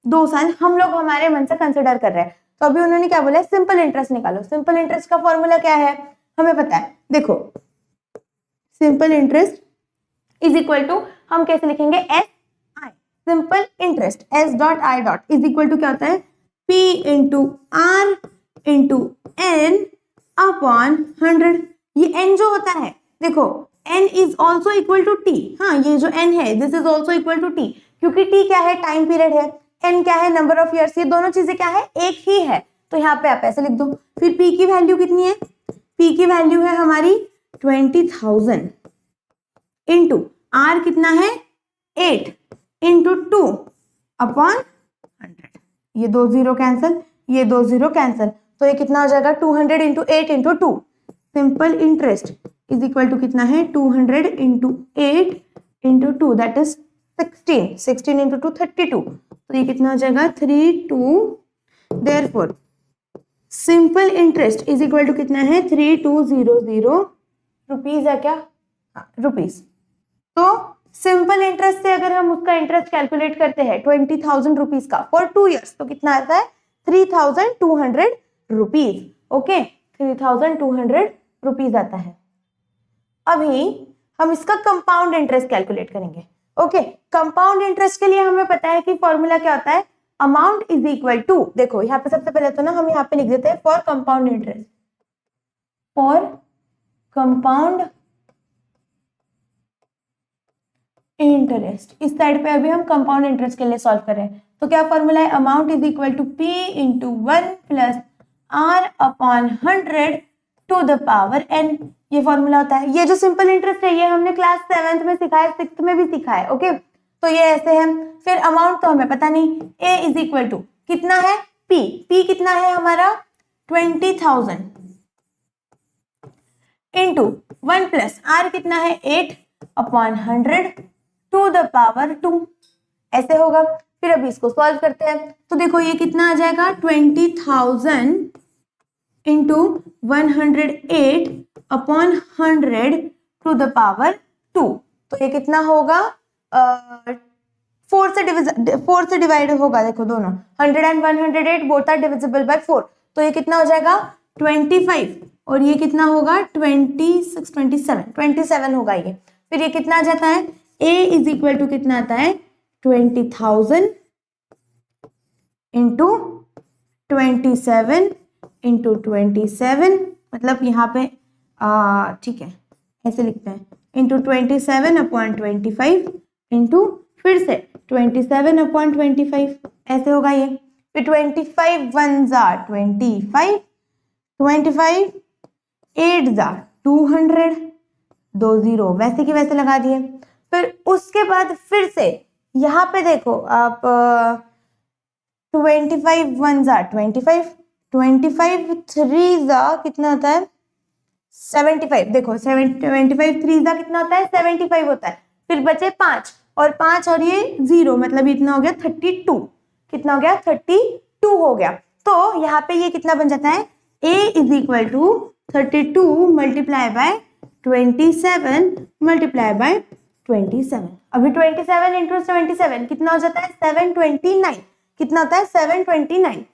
2 साल हम लोग हमारे मन से कंसीडर कर रहे हैं। तो अभी उन्होंने क्या बोला है, सिंपल इंटरेस्ट निकालो। सिंपल इंटरेस्ट का फॉर्मूला क्या है हमें पता है। देखो simple interest is equal to, हम कैसे लिखेंगे, S I, simple interest S dot I dot is equal to क्या होता है, P into R into N upon 100। ये n जो होता है, देखो n is also equal to t। हाँ, ये जो n है this is also equal to t, क्योंकि t क्या है, टाइम पीरियड है, n क्या है, नंबर ऑफ ईयर्स। ये दोनों चीजें क्या है, एक ही है। तो यहाँ पे आप ऐसे लिख दो। फिर p की वैल्यू कितनी है, p की वैल्यू है हमारी 20,000 इंटू r कितना है 8 इंटू 2 अपॉन 100। ये 2 0 कैंसिल, ये 2 0 कैंसिल, तो ये कितना हो जाएगा 200 into 8 into 2। Simple interest is equal to कितना है 200 into 8 into 2 that is 16, 16 into 2 32, तो ये कितना हो जाएगा 32। Therefore simple interest is equal to कितना है 3200 रुपीज है क्या, रुपीज। तो सिंपल इंटरेस्ट से अगर हम उसका इंटरेस्ट कैलकुलेट करते हैं 20,000 रुपीज का फॉर 2 years, तो कितना आता है 3,200 रुपीज। ओके, 3,200 रुपीज आता है। अभी हम इसका कंपाउंड इंटरेस्ट कैलकुलेट करेंगे। ओके, कंपाउंड इंटरेस्ट के लिए हमें पता है कि फॉर्मूला क्या होता है, अमाउंट इज इक्वल टू, देखो यहाँ पे सबसे पहले तो ना हम यहाँ पे लिख देते हैं for compound interest, for compound interest. इस साइड पे अभी हम कंपाउंड इंटरेस्ट के लिए सॉल्व कर रहे हैं, तो क्या फॉर्मूला है, amount is equal to P into 1 plus R upon 100 to the power N, ये फॉर्मूला होता है। ये जो सिंपल इंटरेस्ट है ये हमने क्लास 7th में सीखा है, 6th में भी सीखा है। ओके, तो ये ऐसे है। फिर अमाउंट तो हमें पता नहीं, ए इज इक्वल टू कितना है पी, पी कितना है हमारा 20,000 इंटू 1 प्लस आर कितना है 8 अपॉन 100 टू द पावर 2, ऐसे होगा। फिर अभी इसको सॉल्व करते हैं, तो देखो ये कितना आ जाएगा 20,000 into 108 upon 100 to the power 2, तो ये कितना होगा 4 से डिवाइड होगा, देखो दोनों 100 and 108 both are divisible by 4, तो ये कितना हो जाएगा 25 और ये कितना होगा 26 27 होगा ये। फिर ये कितना आ जाता है, a इज इक्वल टू कितना आता है 20,000 इंटू 27 इंटू 27, मतलब यहाँ पे ठीक है ऐसे लिखते हैं, इंटू 27 अपॉन 25 इंटू फिर से 27 अपॉन 25, ऐसे होगा ये। फिर 25 1 जा 25, 25 8 जा 200, 2 0 वैसे की वैसे लगा दिए। फिर उसके बाद फिर से यहाँ पे देखो आप 25 1 जा 25, 25 3 जा कितना होता है 75, देखो 25 3 जा कितना होता है 75 होता है। फिर बचे 5 और ये 0, मतलब इतना हो गया 32, कितना हो गया 32 हो गया। तो यहाँ पे ये कितना बन जाता है, a is equal to 32 multiply by 27 multiply by 27। अभी 27 इंटू 77 कितना हो जाता है 729, कितना होता है 729।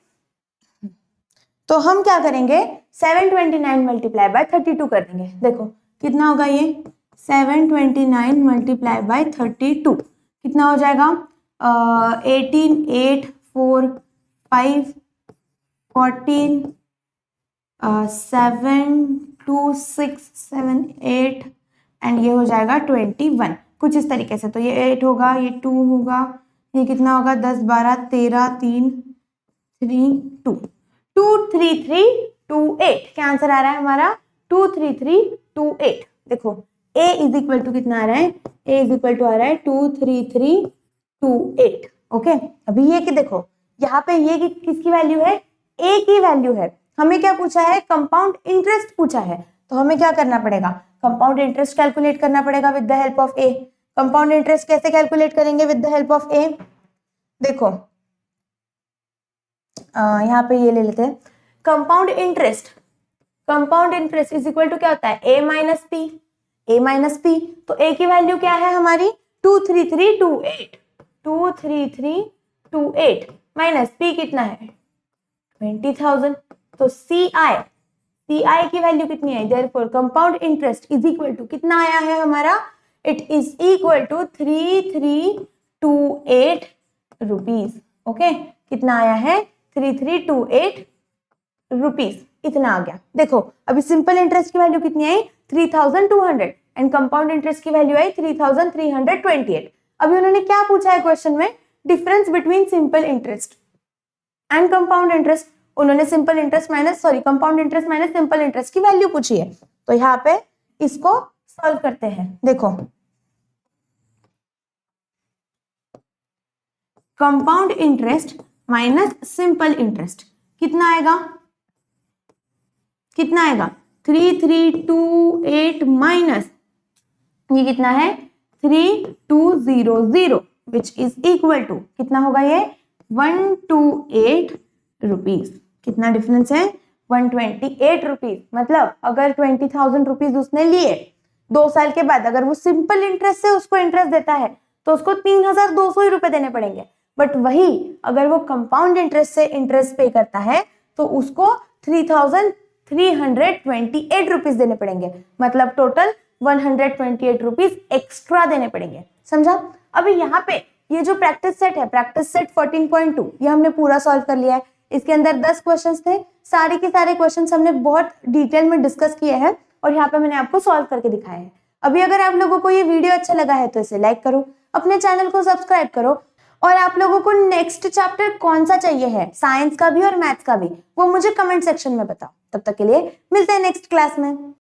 तो हम क्या करेंगे 729 मल्टीप्लाई बाय 32 कर देंगे, देखो कितना होगा ये 729 मल्टीप्लाई बाय 32 कितना हो जाएगा 18 8 4 5 14 7 2 6 7 8 एंड ये हो जाएगा 21, कुछ इस तरीके से। तो ये 8 होगा, ये 2 होगा, ये कितना होगा 10 12 13 3 3 2 23328, क्या आंसर आ रहा है हमारा 23328। देखो a इज इक्वल टू कितना आ रहा है, a इज इक्वल टू आ रहा है 23328। ओके, अभी ये कि देखो यहाँ पे ये किसकी वैल्यू है, a की वैल्यू है। हमें क्या पूछा है, कंपाउंड इंटरेस्ट पूछा है, तो हमें क्या करना पड़ेगा, कंपाउंड इंटरेस्ट कैलकुलेट करना पड़ेगा with the help of a। Compound interest कैसे कैलकुलेट करेंगे with the help of a, देखो यहाँ पे ये ले लेते हैं compound interest is equal to क्या होता है a माइनस p, तो a की वैल्यू क्या है हमारी 23328 माइनस p कितना है 20,000, तो CI की वैल्यू कितनी है, therefore compound interest is equal to कितना आया है हमारा, it is equal to 3328 rupees. Okay, कितना आया है 3328 रुपीज, इतना आ गया। देखो अभी सिंपल इंटरेस्ट की वैल्यू कितनी आई 3200 एंड कंपाउंड इंटरेस्ट की वैल्यू आई 3328। अभी उन्होंने क्या पूछा है क्वेश्चन में, difference between simple interest and compound interest. उन्होंने compound interest minus simple interest की वैल्यू पूछी है, तो यहाँ पे इसको सॉल्व करते हैं। देखो compound interest minus simple interest कितना आएगा, कितना आएगा 3328 माइनस ये कितना है 3200 विच इज इक्वल टू कितना होगा ये 128 रुपीज। कितना डिफरेंस है 128 रुपीज। मतलब अगर 20,000 रुपीज उसने लिए 2 साल के बाद अगर वो सिंपल इंटरेस्ट से उसको इंटरेस्ट देता है तो उसको 3,200 ही रुपए देने पड़ेंगे। बट वही अगर वो कंपाउंड इंटरेस्ट से इंटरेस्ट पे करता है तो उसको 3,328 रुपीज देने पड़ेंगे। मतलब टोटल 128 रुपीज एक्स्ट्रा देने पड़ेंगे। समझा? अभी यहाँ पे ये जो प्रैक्टिस सेट है, प्रैक्टिस सेट 14.2 ये हमने पूरा सॉल्व कर लिया है। इसके अंदर 10 क्वेश्चंस थे, सारे के सारे क्वेश्चंस हमने बहुत डिटेल में डिस्कस किए हैं और यहाँ पे मैंने आपको सॉल्व करके दिखाया है। अभी अगर आप लोगों को ये वीडियो अच्छा लगा है तो इसे लाइक करो, अपने चैनल को सब्सक्राइब करो और आप लोगों को नेक्स्ट चैप्टर कौन सा चाहिए है, साइंस का भी और मैथ्स का भी, वो मुझे कमेंट सेक्शन में बताओ। तब तक के लिए मिलते हैं नेक्स्ट क्लास में।